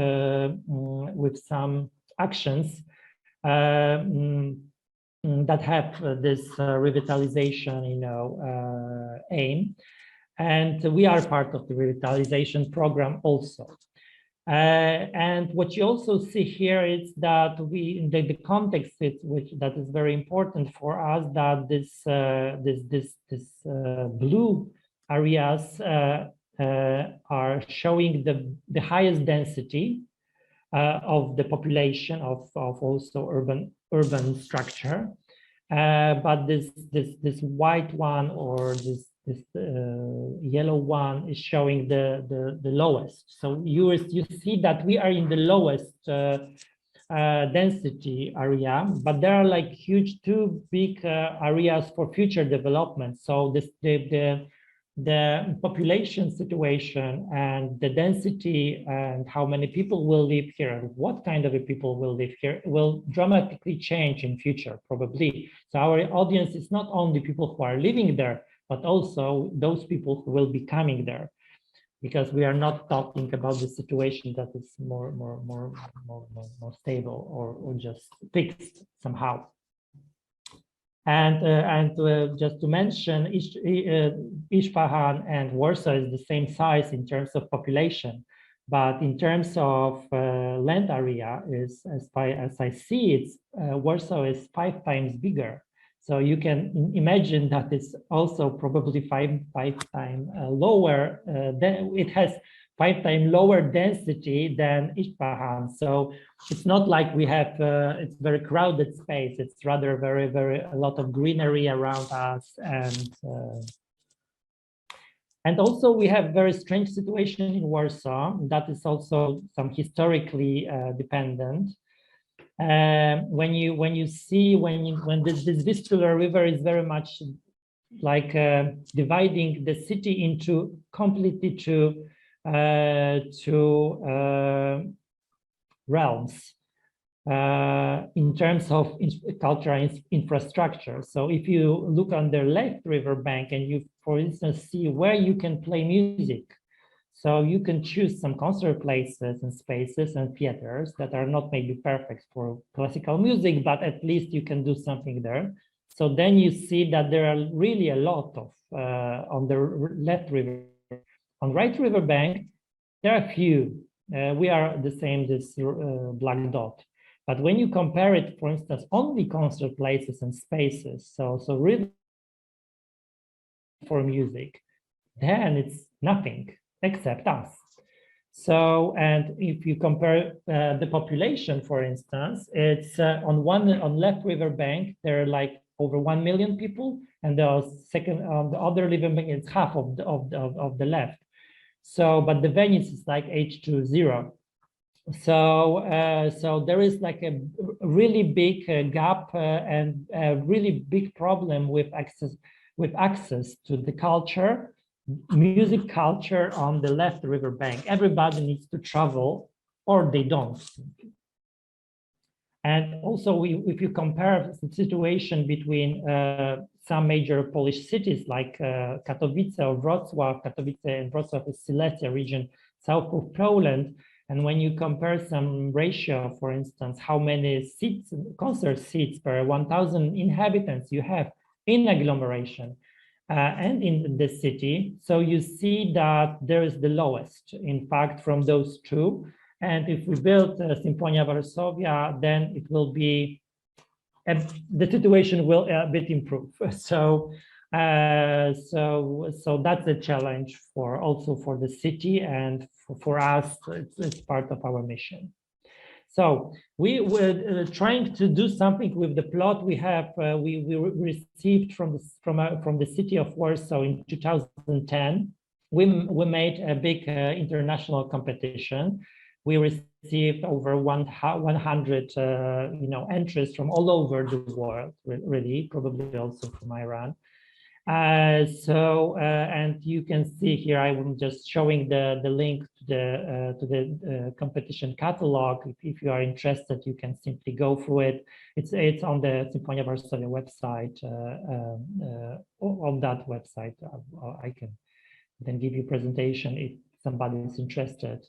actions that have this revitalization, aim, and we are part of the revitalization program also. And what you also see here is that the context that is very important for us, that this blue areas are showing the highest density of the population of also urban structure, but this white one, or this yellow one, is showing the lowest. So you see that we are in the lowest density area, but there are like huge two big areas for future development. So the population situation and the density and how many people will live here and what kind of people will live here will dramatically change in future, probably. So our audience is not only people who are living there, but also those people who will be coming there, because we are not talking about the situation that is more stable or just fixed somehow. And just to mention, Isfahan and Warsaw is the same size in terms of population, but in terms of land area, as I see it, Warsaw is 5 times bigger. So you can imagine that it's also probably five times lower. It has 5 times lower density than Isfahan. So it's not like we have it's very crowded space. It's rather very a lot of greenery around us, and also we have very strange situation in Warsaw that is also some historically dependent. When this Vistula River is very much like dividing the city into completely two realms in terms of cultural infrastructure. So if you look on the left river bank and you, for instance, see where you can play music, so you can choose some concert places and spaces and theaters that are not maybe perfect for classical music, but at least you can do something there. So then you see that there are really a lot of on the left river. On right river bank, there are few. We are the same, this black dot. But when you compare it, for instance, only concert places and spaces, so really for music, then it's nothing except us. So, and if you compare the population, for instance, it's on left river bank, there are like over 1 million people, and the other river bank is half of the left. So, but the Venice is like H20. So, so there is like a really big gap and a really big problem with access to the culture, music culture on the left river bank. Everybody needs to travel, or they don't. And also, if you compare the situation between some major Polish cities like Katowice or Wrocław, Katowice and Wrocław is Silesia region, south of Poland. And when you compare some ratio, for instance, how many seats, concert seats per 1,000 inhabitants you have in agglomeration and in the city, so you see that there is the lowest, in fact, from those two. And if we build Symphony of Our Soviet, then it will be, the situation will a bit improve. So, so that's a challenge also for the city, and for us, it's part of our mission. So we were trying to do something with the plot we have. We received from the city of Warsaw in 2010. We made a big international competition. We received over 100 entries from all over the world, really, probably also from Iran. And you can see here, I'm just showing the link to the competition catalog. If you are interested, you can simply go through it. It's on the Symphony of Our Soviet website. On that website, I can then give you a presentation if somebody is interested.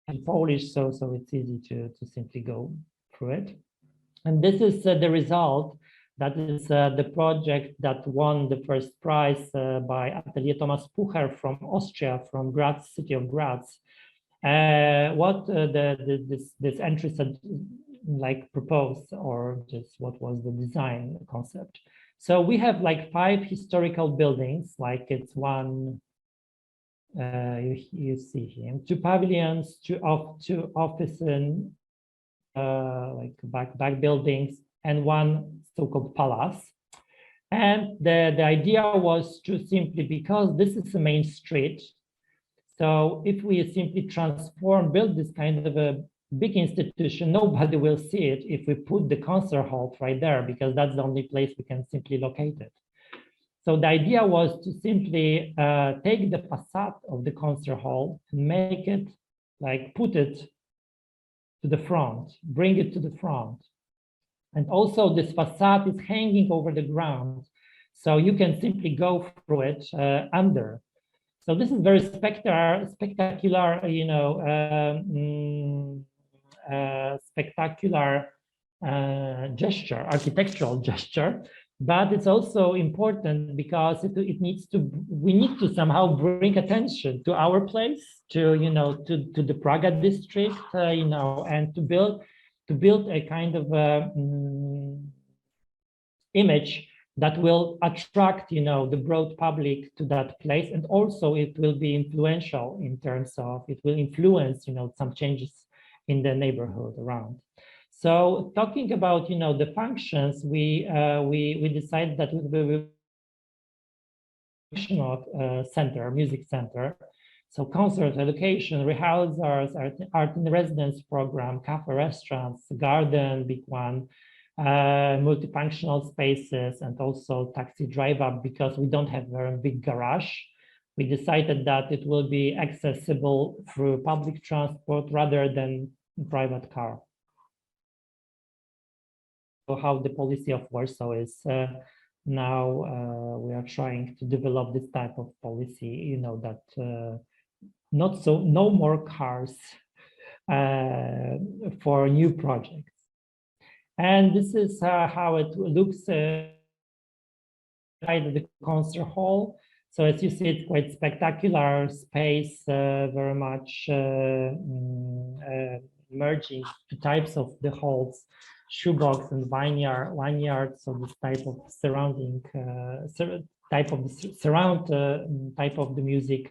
In Polish, so it's easy to simply go through it. And this is the result. That is the project that won the first prize by Atelier Thomas Pucher from Austria, from Graz, city of Graz. What this entry like proposed, or just what was the design concept. So we have like 5 historical buildings, like it's one. You see here 2 pavilions, 2 offices, like back buildings, and 1 so-called palace. And the idea was to simply, because this is the main street, so if we simply build this kind of a big institution, nobody will see it if we put the concert hall right there, because that's the only place we can simply locate it. So the idea was to simply take the facade of the concert hall and make it, like, put it to the front, bring it to the front. And also this facade is hanging over the ground, so you can simply go through it under. So this is very spectacular, spectacular gesture, architectural gesture, but it's also important because we need to somehow bring attention to our place, to the Praga district, and to build a kind of image that will attract the broad public to that place, and also it will be influential in terms of it will influence some changes in the neighborhood around. So talking about the functions, we decided that we will center, music center. So concerts, education, rehearsals, art in residence program, cafe, restaurants, garden, big one, multifunctional spaces, and also taxi drive-up, because we don't have a very big garage. We decided that it will be accessible through public transport rather than private car. So how the policy of Warsaw is now, we are trying to develop this type of policy, that no more cars for new projects. And this is how it looks inside the concert hall. So as you see, it's quite spectacular space, very much merging two types of the halls, shoebox and vineyard. So this type of surrounding type of the music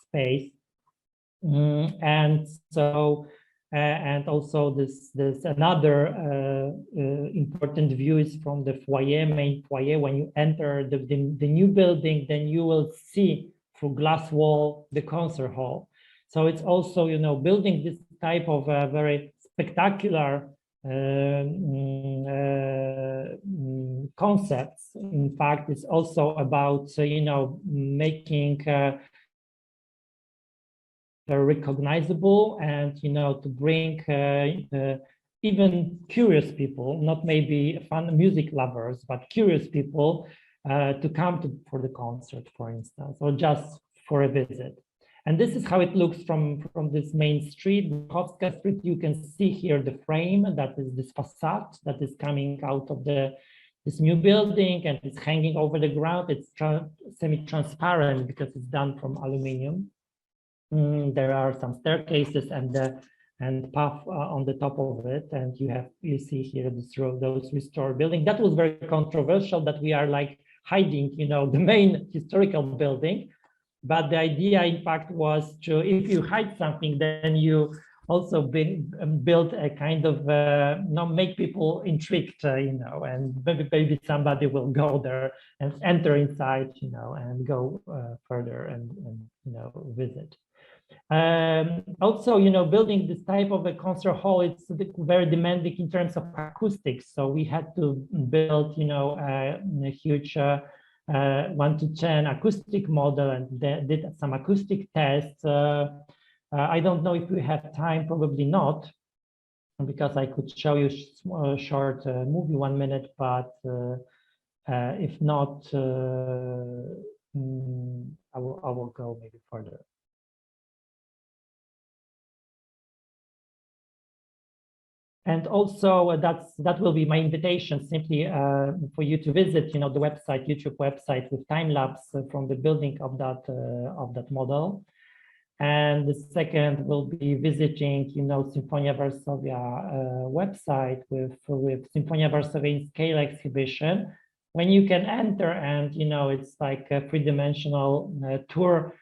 space, and so and also this another important view is from the main foyer. When you enter the new building, then you will see through glass wall the concert hall. So it's also building this type of very spectacular concepts. In fact, it's also about making recognizable, and to bring even curious people, not maybe fun music lovers, but curious people to come for the concert, for instance, or just for a visit. And this is how it looks from this main street, Wychowska Street. You can see here the frame, that is this facade that is coming out of this new building, and it's hanging over the ground. It's semi-transparent because it's done from aluminum. There are some staircases and path on the top of it, and you see here those restored building. That was very controversial, that we are like hiding, the main historical building. But the idea, in fact, was to, if you hide something, then you also build a kind of make people intrigued, and maybe somebody will go there and enter inside, and go further and visit. Also, building this type of a concert hall, it's very demanding in terms of acoustics. So we had to build, a huge 1 to 10 acoustic model, and did some acoustic tests. I don't know if we have time, probably not, because I could show you a short movie, 1 minute, but if not, I will go maybe further. And also that will be my invitation, simply for you to visit, the website, YouTube website, with time lapse from the building of that model. And the second will be visiting, Symphony of Our Soviet website with Symphony of Our Soviet in scale exhibition, when you can enter, and it's like a three-dimensional tour.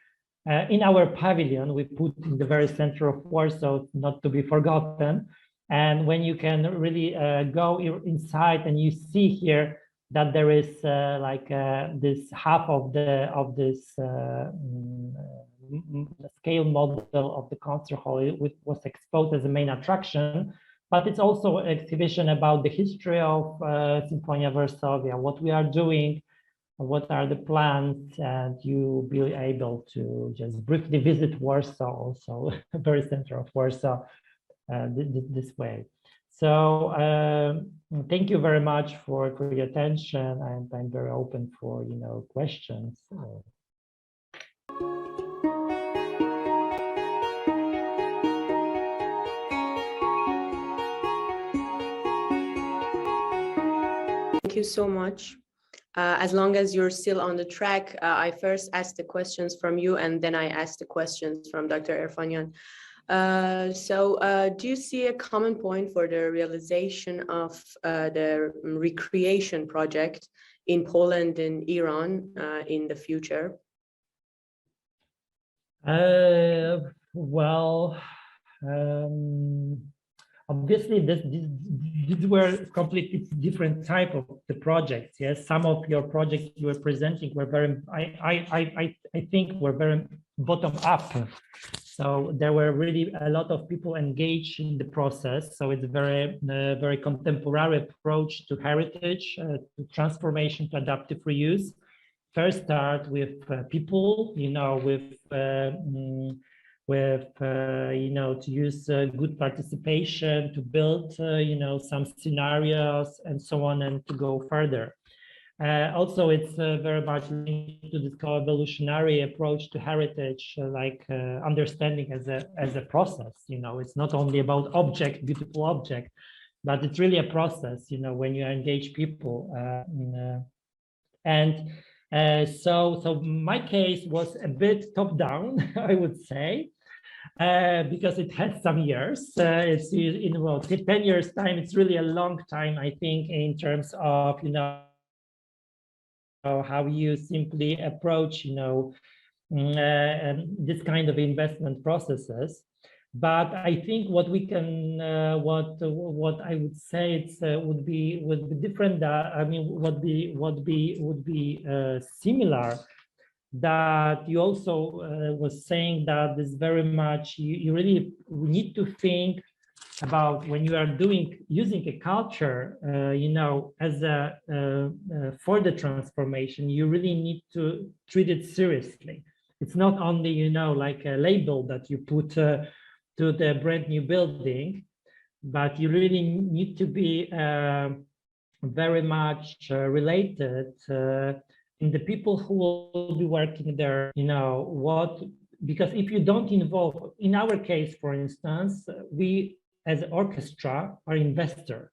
In our pavilion, we put in the very center of Warsaw, not to be forgotten. And when you can really go inside, and you see here that there is this half of this scale model of the concert hall, which was exposed as a main attraction. But it's also an exhibition about the history of Symphony of Our Soviet, what we are doing, what are the plans, and you'll be able to just briefly visit Warsaw, also very center of Warsaw, this way. So thank you very much for your attention, and I'm very open for questions. Thank you so much. As long as you're still on the track, I first asked the questions from you and then I asked the questions from Dr. Erfanian. Do you see a common point for the realization of the recreation project in Poland and Iran in the future? Obviously, these were completely different type of the projects. Yes, some of your projects you were presenting were very, I think, were very bottom up. So there were really a lot of people engaged in the process. So it's a very contemporary approach to heritage, to transformation, to adaptive reuse. First, start with people, to use good participation, to build, some scenarios and so on, and to go further. Also, it's very much linked to this co-evolutionary approach to heritage, understanding as a process. It's not only about beautiful object, but it's really a process. When you engage people, so my case was a bit top down, I would say. Because it had some years. It's in 10 years time. It's really a long time, I think, in terms of how you simply approach this kind of investment processes. But I think what we can, what I would say, would be different. Would be similar. That you also was saying that this very much you really need to think about when you are using a culture, as a for the transformation. You really need to treat it seriously. It's not only like a label that you put to the brand new building, but you really need to be very much related. In the people who will be working there, because if you don't involve, in our case, for instance, we as an orchestra are investor.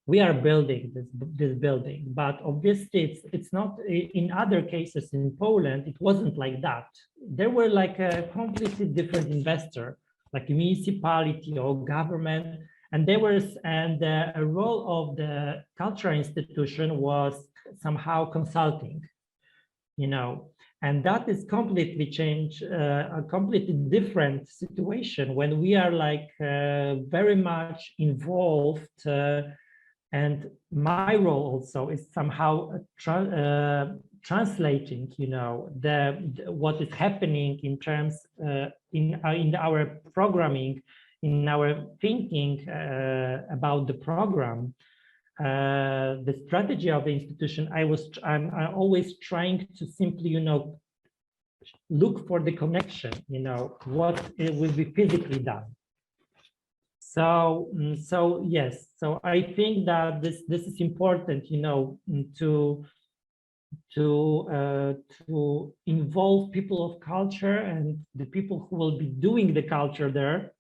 We are building this building, but obviously it's not. In other cases in Poland, it wasn't like that. There were like a completely different investor, like a municipality or government, and a role of the cultural institution was somehow consulting, and that is completely changed, a completely different situation when we are like very much involved, and my role also is somehow translating, what is happening in terms in our programming, in our thinking about the program. The strategy of the institution, I'm always trying to simply, look for the connection, what it will be physically done. So yes, so I think that this is important, to involve people of culture and the people who will be doing the culture there.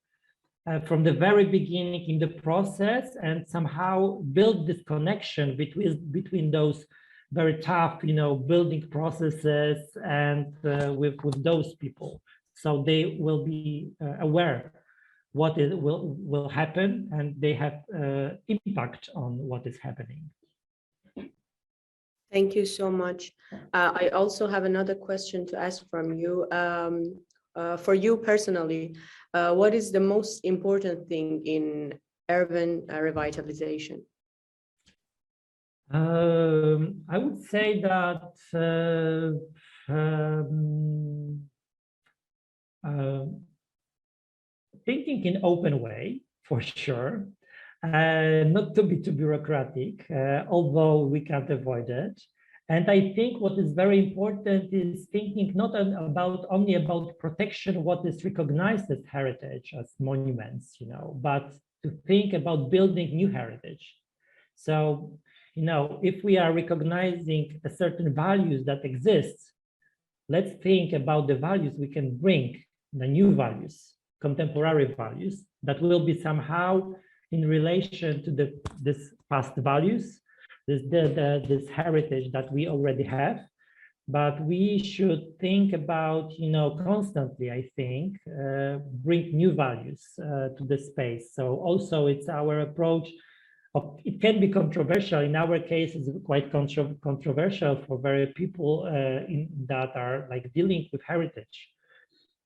From the very beginning in the process, and somehow build this connection between those very tough, building processes and with those people, so they will be aware what will happen, and they have impact on what is happening. Thank you so much. I also have another question to ask from you. For you personally, what is the most important thing in urban revitalization? I would say that thinking in open way, for sure, not to be too bureaucratic, although we can't avoid it. And I think what is very important is thinking not only about protection, what is recognized as heritage, as monuments, but to think about building new heritage. So, if we are recognizing a certain values that exist, let's think about the values we can bring, the new values, contemporary values, that will be somehow in relation to this past values, this heritage that we already have. But we should think about, constantly, I think, bring new values to the space. So also it's our approach of, it can be controversial. In our case, it's quite controversial for very people that are like dealing with heritage.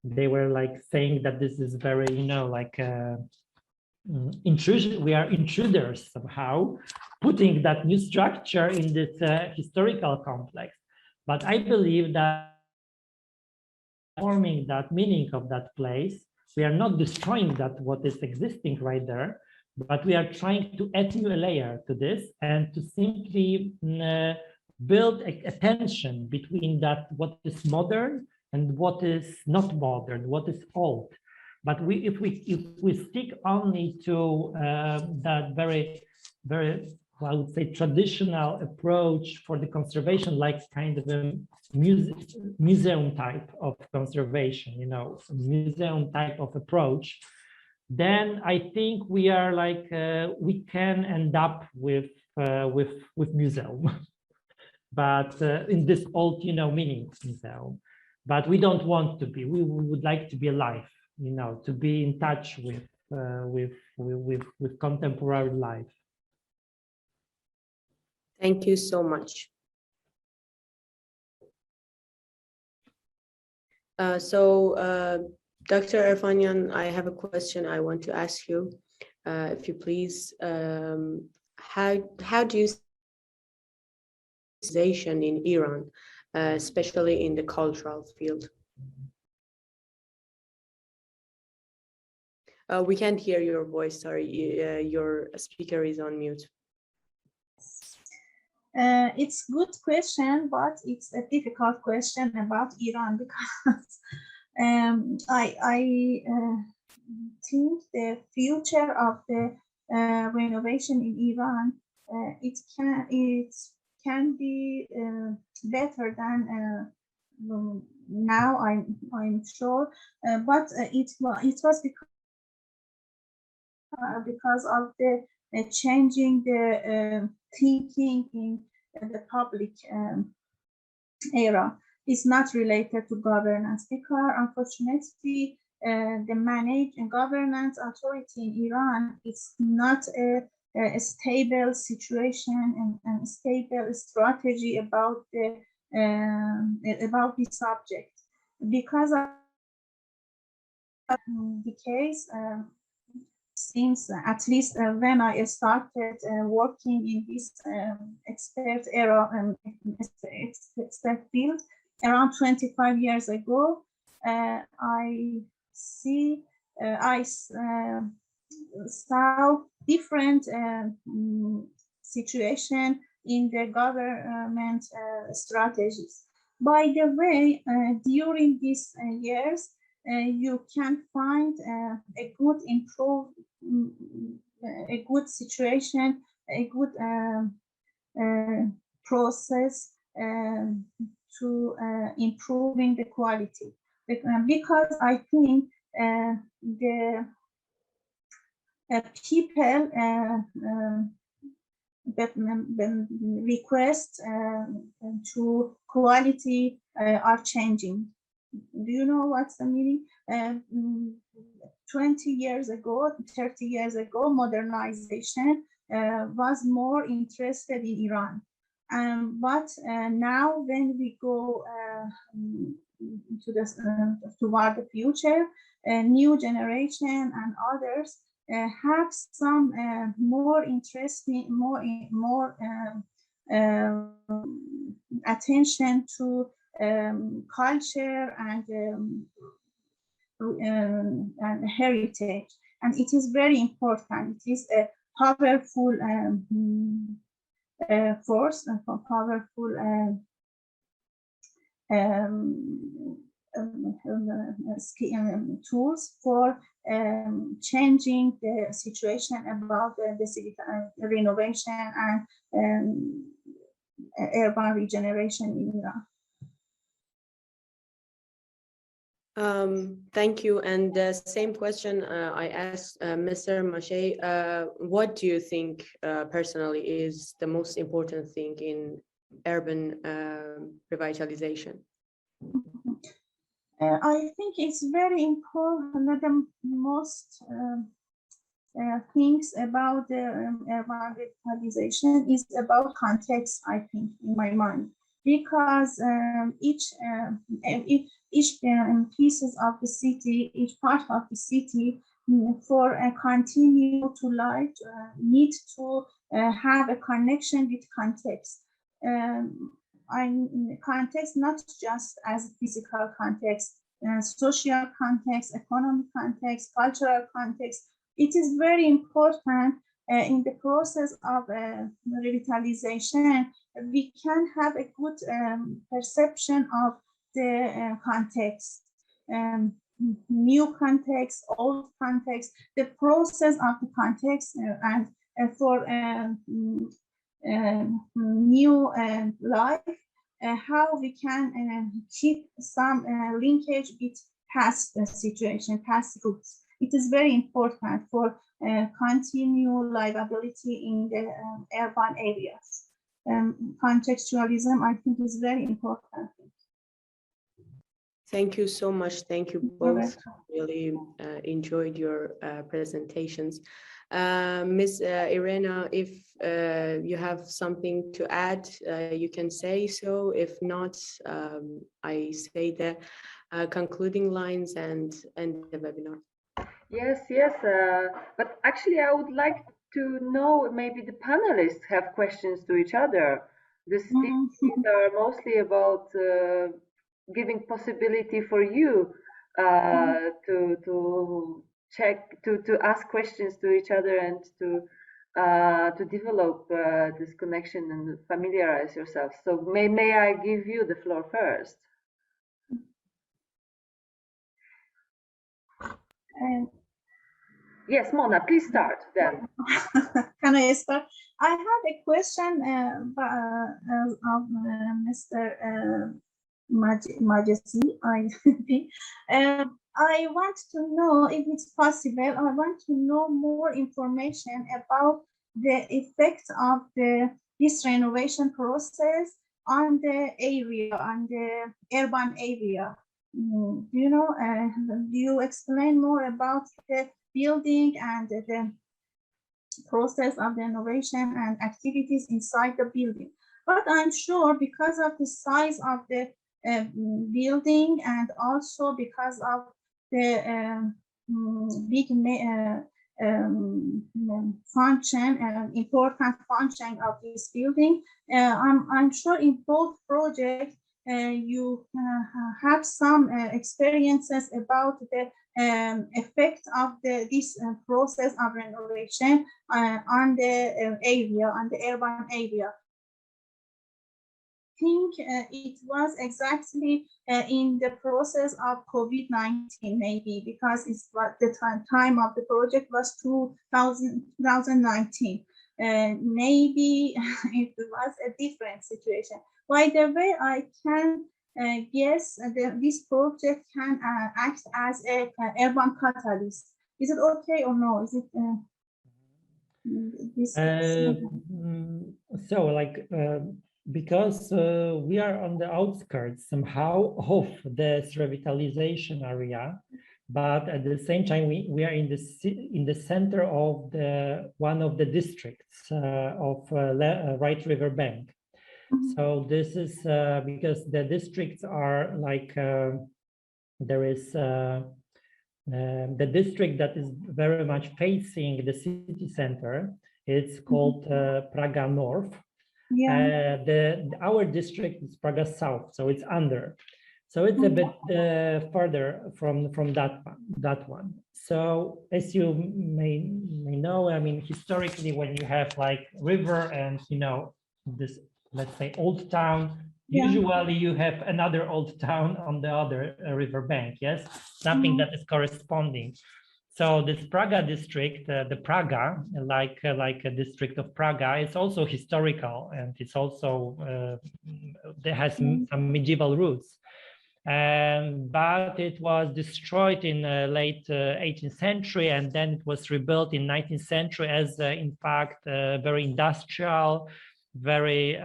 They were like saying that this is very, intrusion. We are intruders somehow, putting that new structure in this historical complex. But I believe that forming that meaning of that place, we are not destroying that what is existing right there, but we are trying to add new layer to this and to simply build a tension between that what is modern and what is not modern, what is old. But if we stick only to that very, I would say, traditional approach for the conservation, like kind of a museum type of conservation, museum type of approach, then I think we are like we can end up with museum, but in this old, meaning museum. But we don't want to be. We would like to be alive, to be in touch with contemporary life. Thank you so much. Dr. Erfanian, I have a question I want to ask you, if you please. How do you see in Iran, especially in the cultural field? We can't hear your voice, sorry, your speaker is on mute. It's a good question, but it's a difficult question about Iran because I think the future of the renovation in Iran, it can be better than now. I'm sure, but it was because of the changing the thinking in the public era. Is not related to governance, because unfortunately the managed and governance authority in Iran is not a stable situation and stable strategy about the subject. Because of the case, since at least when I started working in this expert era and expert field around 25 years ago, I saw different situation in the government strategies. By the way, during these years, you can find a good a good situation, a good process to improving the quality. Because I think the people that requests to quality are changing. Do you know what's the meaning? 20 years ago, 30 years ago, modernization was more interested in Iran. But now when we go toward the future, new generation and others have some more interesting, more attention to culture and heritage, and it is very important. It is a powerful force, a powerful tools for changing the situation about the city renovation and urban regeneration in Iran. Thank you. And the same question I asked Mr. Mache, what do you think personally is the most important thing in urban revitalization? I think it's very important that the most things about the urban revitalization is about context, I think, in my mind, because each pieces of the city, each part of the city, for a continue to life, need to have a connection with context. Context not just as physical context, social context, economic context, cultural context. It is very important in the process of revitalization. We can have a good perception of the context, new context, old context, the process of the context, and for new life, how we can keep some linkage with past situation, past roots. It is very important for continue livability in the urban areas. Contextualism, I think, is very important. Thank you so much. Thank you both. Really enjoyed your presentations. Ms. Irena, if you have something to add, you can say so. If not, I say the concluding lines and end the webinar. Yes, but actually I would like to know, maybe the panelists have questions to each other. The speeches are mostly about giving possibility for you to check, to ask questions to each other and to develop this connection and familiarize yourself. So may I give you the floor first? Yes, Mona, please start then. Can I start? I have a question of Mr. Majesty, I think. I want to know, if it's possible, I want to know more information about the effect of this renovation process on the area, on the urban area. Do you know, do you explain more about the building and the process of the renovation and activities inside the building? But I'm sure because of the size of the building and also because of the big function and important function of this building, I'm sure in both projects you have some experiences about the effect of this process of renovation on the area, on the urban area. I think it was exactly in the process of COVID-19, maybe, because it's what the time of the project was 2019. Maybe it was a different situation. By the way, I can guess that this project can act as a urban catalyst. Is it okay or no? Is it so like because we are on the outskirts somehow of this revitalization area, but at the same time we are in the center of one of the districts of Right River Bank. So this is because the districts are like there is the district that is very much facing the city center. It's called Praga North. Yeah. Our district is Praga South, so it's under. So it's a bit further from that one. So as you may know, I mean, historically, when you have like river and this, let's say, old town, usually you have another old town on the other river bank. Yes, something that is corresponding. So this Praga district, the Praga, like a district of Praga, it's also historical, and it's also there has some medieval roots. but it was destroyed in late 18th century, and then it was rebuilt in 19th century as, in fact, a very industrial, very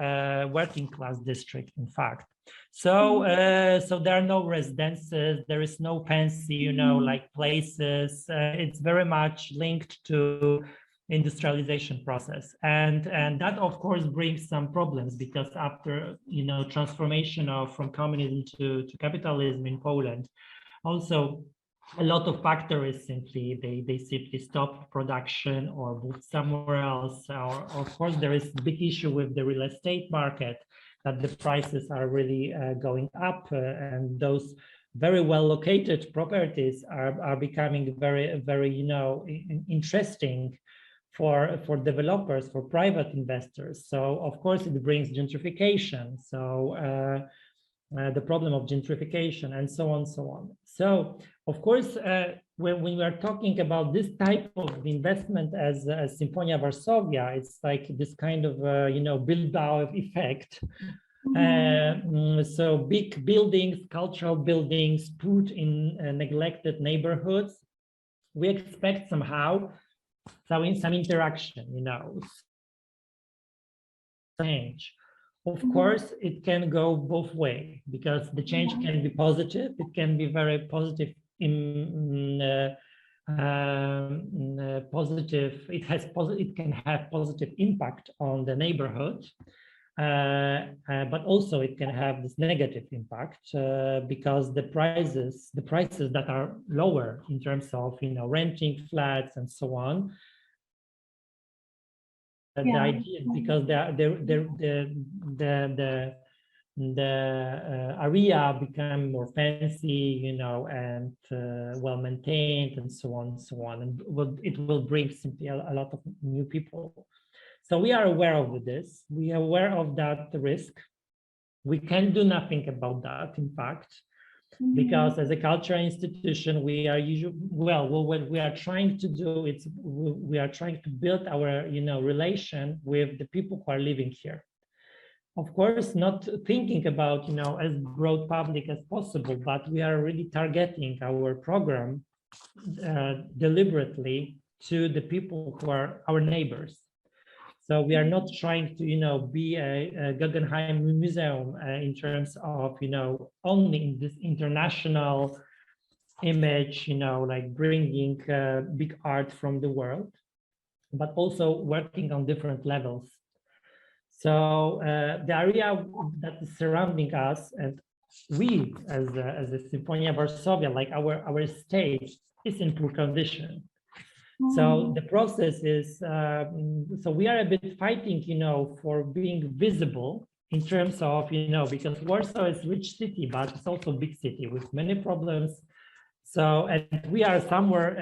working class district, in fact. So, so there are no residences, there is no fancy, you know, like places. It's very much linked to industrialization process, and that of course brings some problems, because after, you know, transformation from communism to capitalism in Poland, also a lot of factories simply they simply stopped production or moved somewhere else, or of course there is a big issue with the real estate market, that the prices are really going up, and those very well located properties are becoming very, you know, interesting for developers, for private investors. So of course it brings gentrification. So the problem of gentrification and so on, so on. So of course, when we are talking about this type of investment as Symphony of Our Soviet, it's like this kind of, you know, build-out effect. So big buildings, cultural buildings put in neglected neighborhoods, we expect somehow some interaction, you know, change. Of course, it can go both ways, because the change can be positive. It can be very positive positive. It can have positive impact on the neighborhood, but also it can have this negative impact, because the prices that are lower in terms of, you know, renting flats and so on. The idea, because the area become more fancy, you know, and well maintained and so on and so on, and it will bring simply a lot of new people. So we are aware of this. We are aware of that risk. We can do nothing about that, in fact, because as a cultural institution, we are usually, well, what we are trying to do is we are trying to build our, you know, relation with the people who are living here. Of course, not thinking about, you know, as broad public as possible, but we are really targeting our program deliberately to the people who are our neighbors. So we are not trying to, you know, be a Guggenheim Museum in terms of, you know, only in this international image, you know, like bringing big art from the world, but also working on different levels. So the area that is surrounding us, and we as a Symphony of Our Soviet, like our stage, is in poor condition. So the process is, so we are a bit fighting, you know, for being visible in terms of, you know, because Warsaw is a rich city, but it's also a big city with many problems. So, and we are somewhere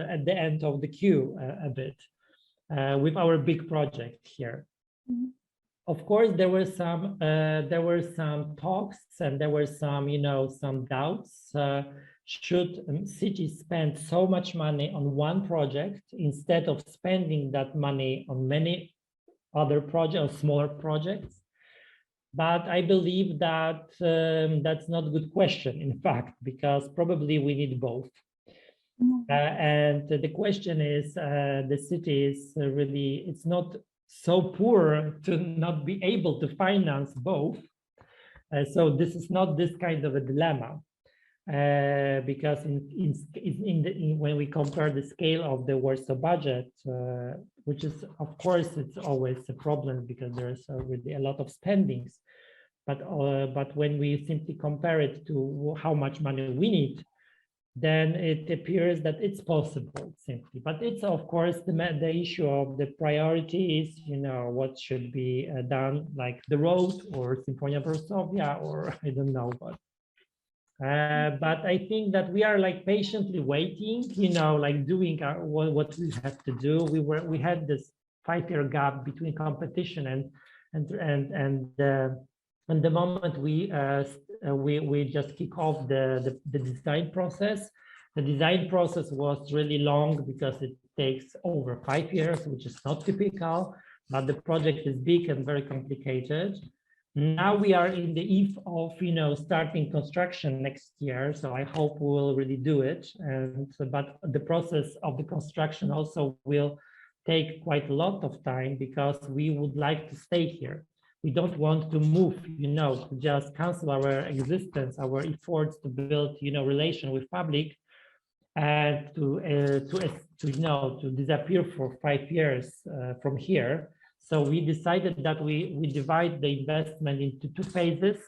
at the end of the queue a bit with our big project here. Of course, there were some talks, and there were some, you know, some doubts. Should cities spend so much money on one project instead of spending that money on many other projects, smaller projects? But I believe that that's not a good question, in fact, because probably we need both. And the question is, the city is really, it's not so poor to not be able to finance both. So this is not this kind of a dilemma. Because when we compare the scale of the Warsaw budget, which is, of course, it's always a problem because there's already a lot of spendings, but when we simply compare it to how much money we need, then it appears that it's possible simply. But it's, of course, the issue of the priorities, you know, what should be done, like the road or Symphony of Our Soviet, or I don't know what. But I think that we are like patiently waiting, you know, like doing what we have to do. We had this 5-year gap between competition and the moment we just kick off the design process. The design process was really long because it takes over 5 years, which is not typical, but the project is big and very complicated. Now we are in the eve of, starting construction next year. So I hope we will really do it. But the process of the construction also will take quite a lot of time because we would like to stay here. We don't want to move, to just cancel our existence, our efforts to build, relation with public, and to disappear for 5 years from here. So we decided that we divide the investment into 2 phases.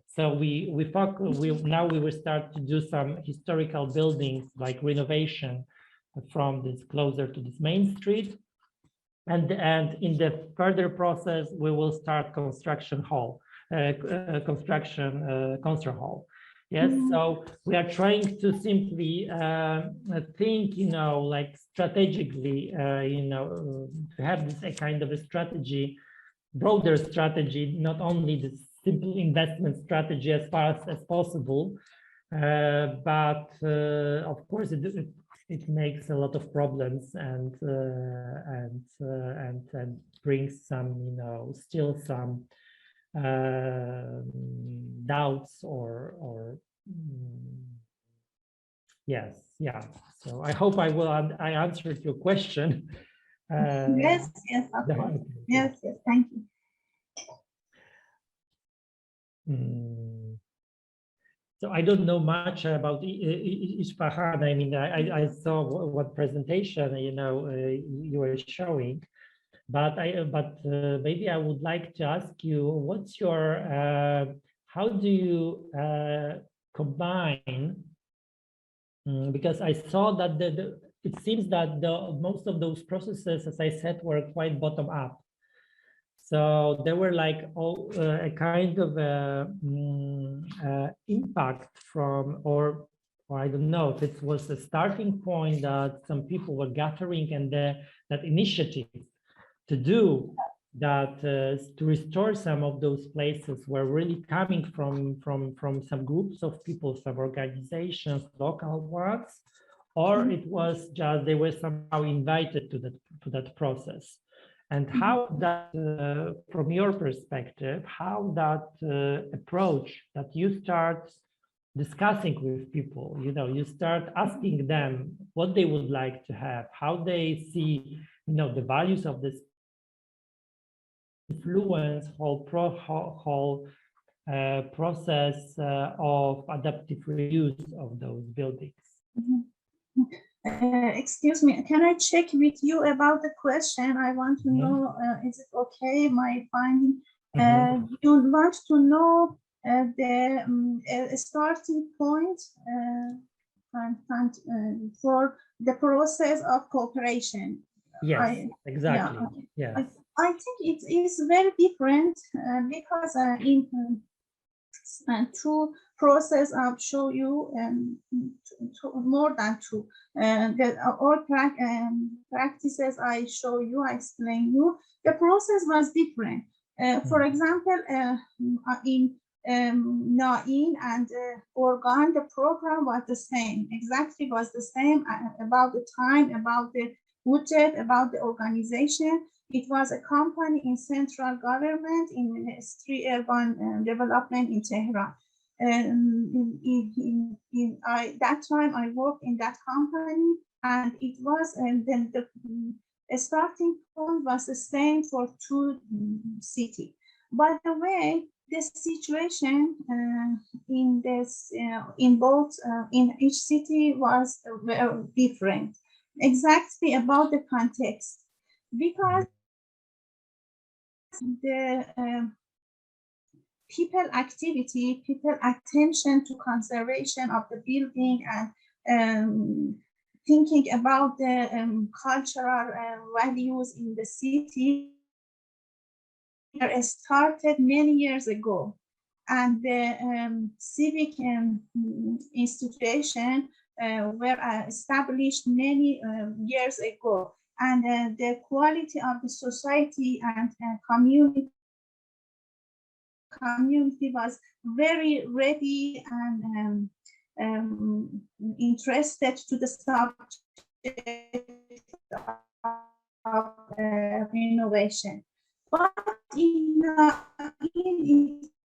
So now we will start to do some historical buildings like renovation from this closer to this main street. And in the further process, we will start concert hall. Yes, so we are trying to simply think, like strategically, to have this a kind of a strategy, broader strategy, not only the simple investment strategy as far as possible, but of course it makes a lot of problems and brings some, still some doubts or yes, yeah. So I hope I answered your question. Yes, of course. Yes, thank you. So I don't know much about Isfahan. I mean, I saw what presentation you were showing, but maybe I would like to ask you, what's your how do you combine? Because I saw that it seems that most of those processes, as I said, were quite bottom up. So there were like a kind of impact from, or I don't know if it was a starting point that some people were gathering, and that initiative to do that, to restore some of those places were really coming from some groups of people, some organizations, local ones, or it was just they were somehow invited to that process. And how that, from your perspective, how that approach that you start discussing with people, you start asking them what they would like to have, how they see, the values of this influence whole process of adaptive reuse of those buildings. Excuse me, can I check with you about the question? I want to know, is it okay, my finding? You want to know the starting point for the process of cooperation. Yes, exactly. Yeah. I think it is very different because in two process I'll show you more than two. All practices I show you, I explain you, the process was different. For example, in Nain and Organ, the program was the same, exactly was the same about the time, about the budget, about the organization. It was a company in central government in street urban development in Tehran. That time I worked in that company, and it was, and then the starting point was the same for two cities. By the way, the situation in this in both in each city was very different, exactly about the context, because the people activity, people attention to conservation of the building and thinking about the cultural values in the city started many years ago, and the civic institution were established many years ago, and the quality of the society and community was very ready and interested to the subject of renovation. But it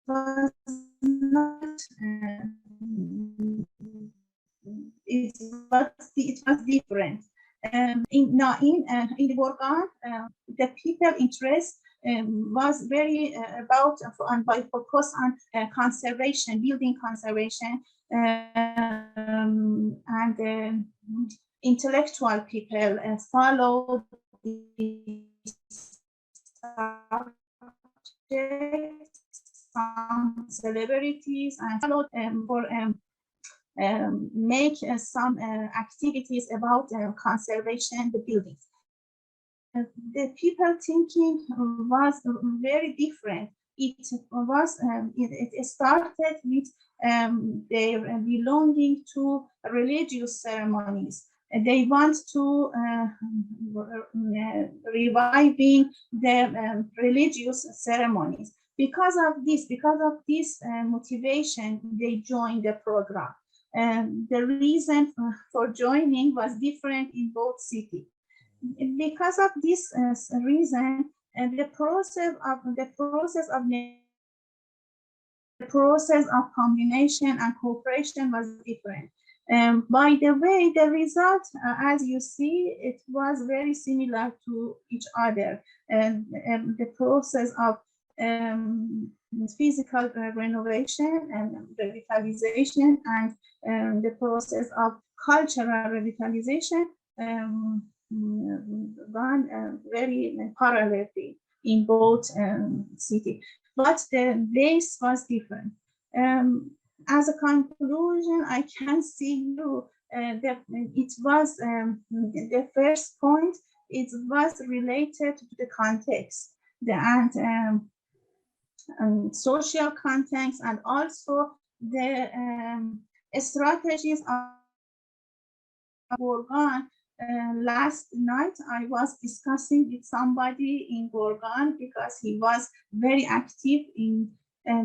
was not. It was different. In the Gorgan, the people interest was very about and by focus on conservation, building conservation, and intellectual people followed some celebrities and followed for make some activities about conservation the buildings. The people thinking was very different. It was it started with their belonging to religious ceremonies. They want to reviving the religious ceremonies. Because of this motivation, they joined the program. The reason for joining was different in both cities. Because of this reason, the process of combination and cooperation was different. By the way, the result, as you see, it was very similar to each other. The process of physical renovation and revitalization and the process of cultural revitalization run very parallelly in both cities. But the base was different. As a conclusion, I can see you that it was the first point. It was related to the context and social context, and also the strategies of Gorgan. Last night, I was discussing with somebody in Gorgan because he was very active in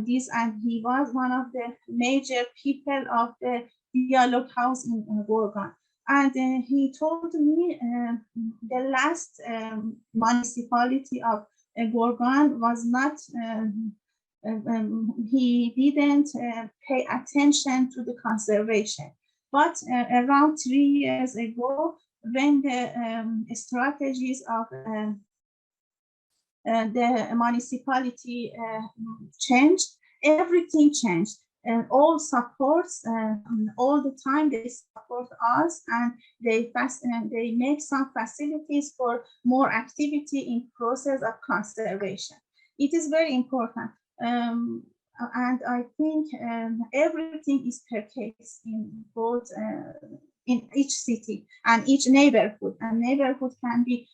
this, and he was one of the major people of the dialogue house in Gorgan. And he told me the last municipality of Gorgan was not, he didn't pay attention to the conservation. But around 3 years ago, when the strategies of the municipality changed, everything changed. And all supports, all the time they support us, and they make some facilities for more activity in process of conservation. It is very important. And I think everything is per case in both in each city and each neighborhood, and neighborhood can be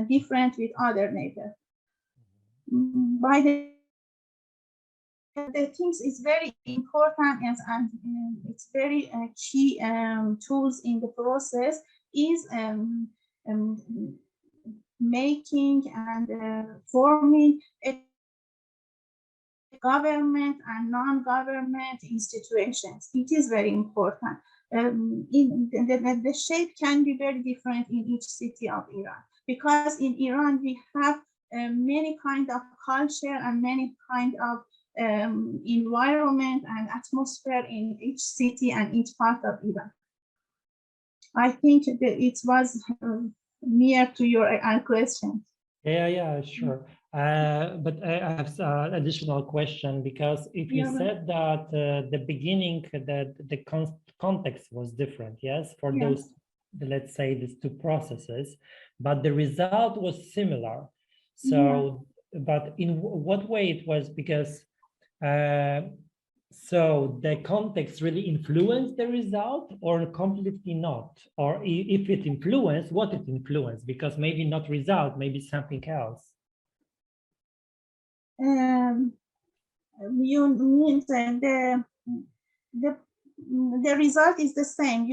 different with other neighborhoods. By the things is very important, and it's very key tools in the process is making and forming a government and non-government institutions. It is very important. The shape can be very different in each city of Iran, because in Iran we have many kind of culture and many kind of environment and atmosphere in each city and each part of Iran. I think that it was near to your question. Yeah, sure. But I have an additional question, because if you said that the beginning, that the context was different, yes, for those, let's say, these two processes, but the result was similar. So, but in what way it was? Because so the context really influenced the result, or completely not? Or if it influenced, what it influenced? Because maybe not result, maybe something else. You mean the result is the same?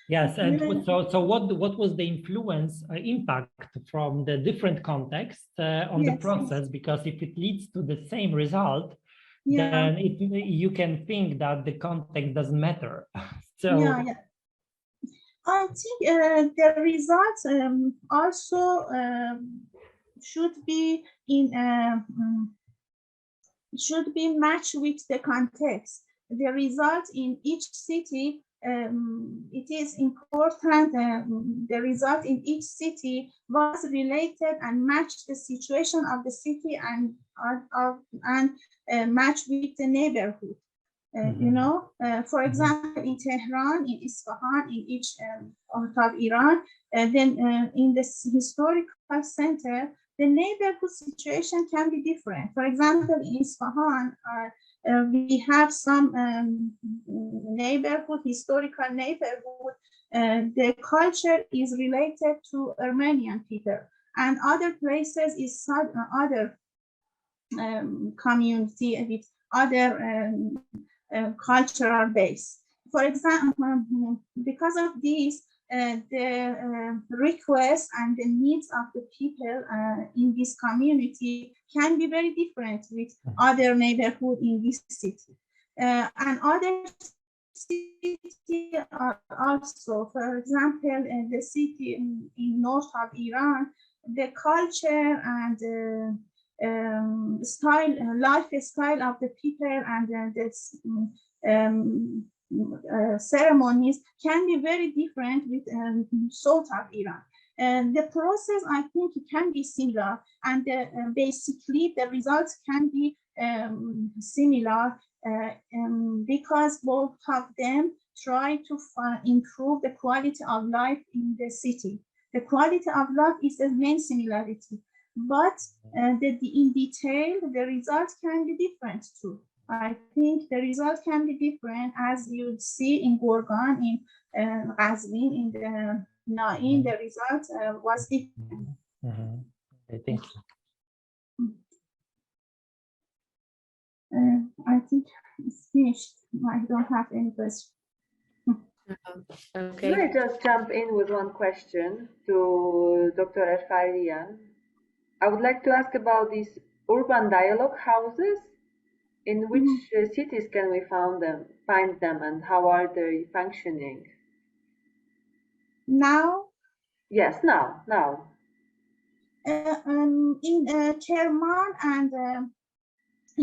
Yes, and so what was the influence, impact from the different context on the process? Because if it leads to the same result, then you can think that the context doesn't matter. So I think the results also should be in should be matched with the context. The result in each city, it is important, the result in each city was related and matched the situation of the city and matched with the neighborhood. You know, for example, in Tehran, in Isfahan, in each part of Iran, then in this historical center, the neighborhood situation can be different. For example, in Isfahan, we have some neighborhood, historical neighborhood, the culture is related to Armenian people, and other places is other community with other cultural base. For example, because of this, the requests and the needs of the people in this community can be very different with other neighborhood in this city. And other cities are also, for example, in the city in north of Iran, the culture and lifestyle of the people and the ceremonies can be very different with south of Iran. The process, I think, can be similar, and basically the results can be similar because both of them try to improve the quality of life in the city. The quality of life is the main similarity, but in detail, the results can be different too. I think the results can be different, as you see in Gorgan, in Qazvin, in the Nain, the results was different. Okay, thank you. I think it's finished. I don't have any questions. Okay. Can I just jump in with one question to Dr. Erfanian? I would like to ask about these urban dialogue houses. In which cities can we find them, and how are they functioning? Now? Yes, now. In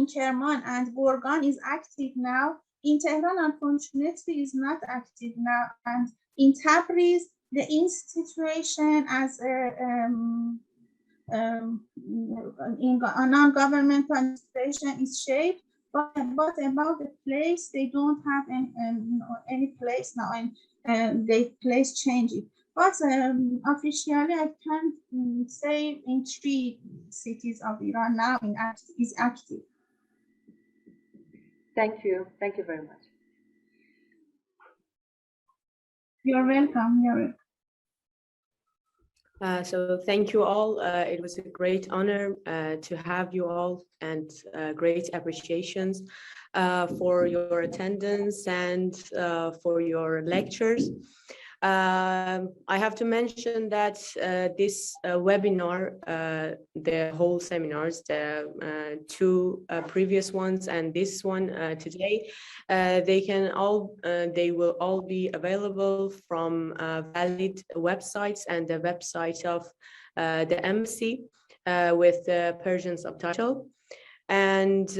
Kerman and Gorgan is active now. In Tehran, unfortunately, is not active now. And in Tabriz, the institution as in a non-governmental institution is shaped, but about the place, they don't have any place now, and they place change it. But officially, I can say in 3 cities of Iran now is active. Thank you very much. You're welcome. So thank you all. It was a great honor to have you all, and great appreciations for your attendance and for your lectures. I have to mention that this webinar, the whole seminars, the 2 previous ones and this one today, they will all be available from valid websites and the website of the embassy with the Persian subtitle. And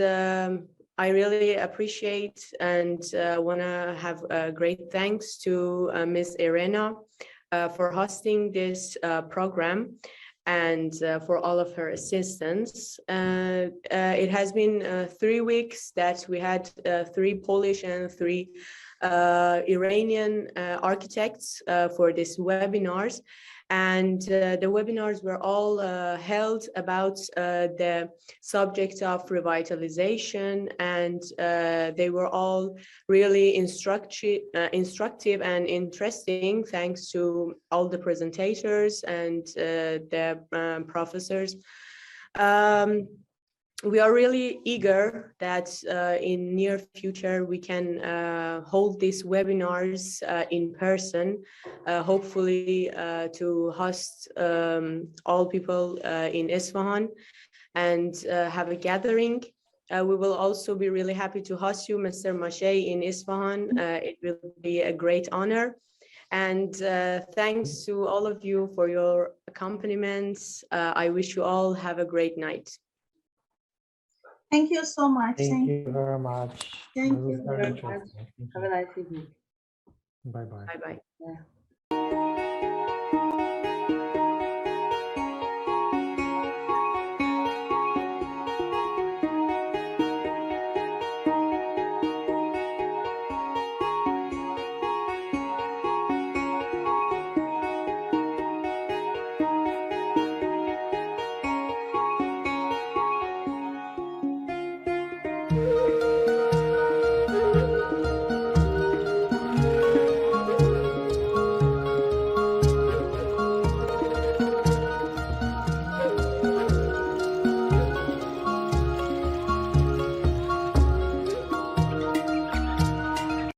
I really appreciate and want to have great thanks to Ms. Irena for hosting this program and for all of her assistance. It has been 3 weeks that we had 3 Polish and 3 Iranian architects for these webinars. And the webinars were all held about the subject of revitalisation, and they were all really instructive and interesting, thanks to all the presentators and the professors. We are really eager that in near future we can hold these webinars in person, hopefully to host all people in Isfahan and have a gathering. We will also be really happy to host you, Mr. Mashay, in Isfahan. It will be a great honor. And thanks to all of you for your accompaniments. I wish you all have a great night. Thank you so much. Thank you very much. Thank It was you very very much. interesting. Thank Have a you. nice evening. Bye-bye. Bye-bye. Yeah.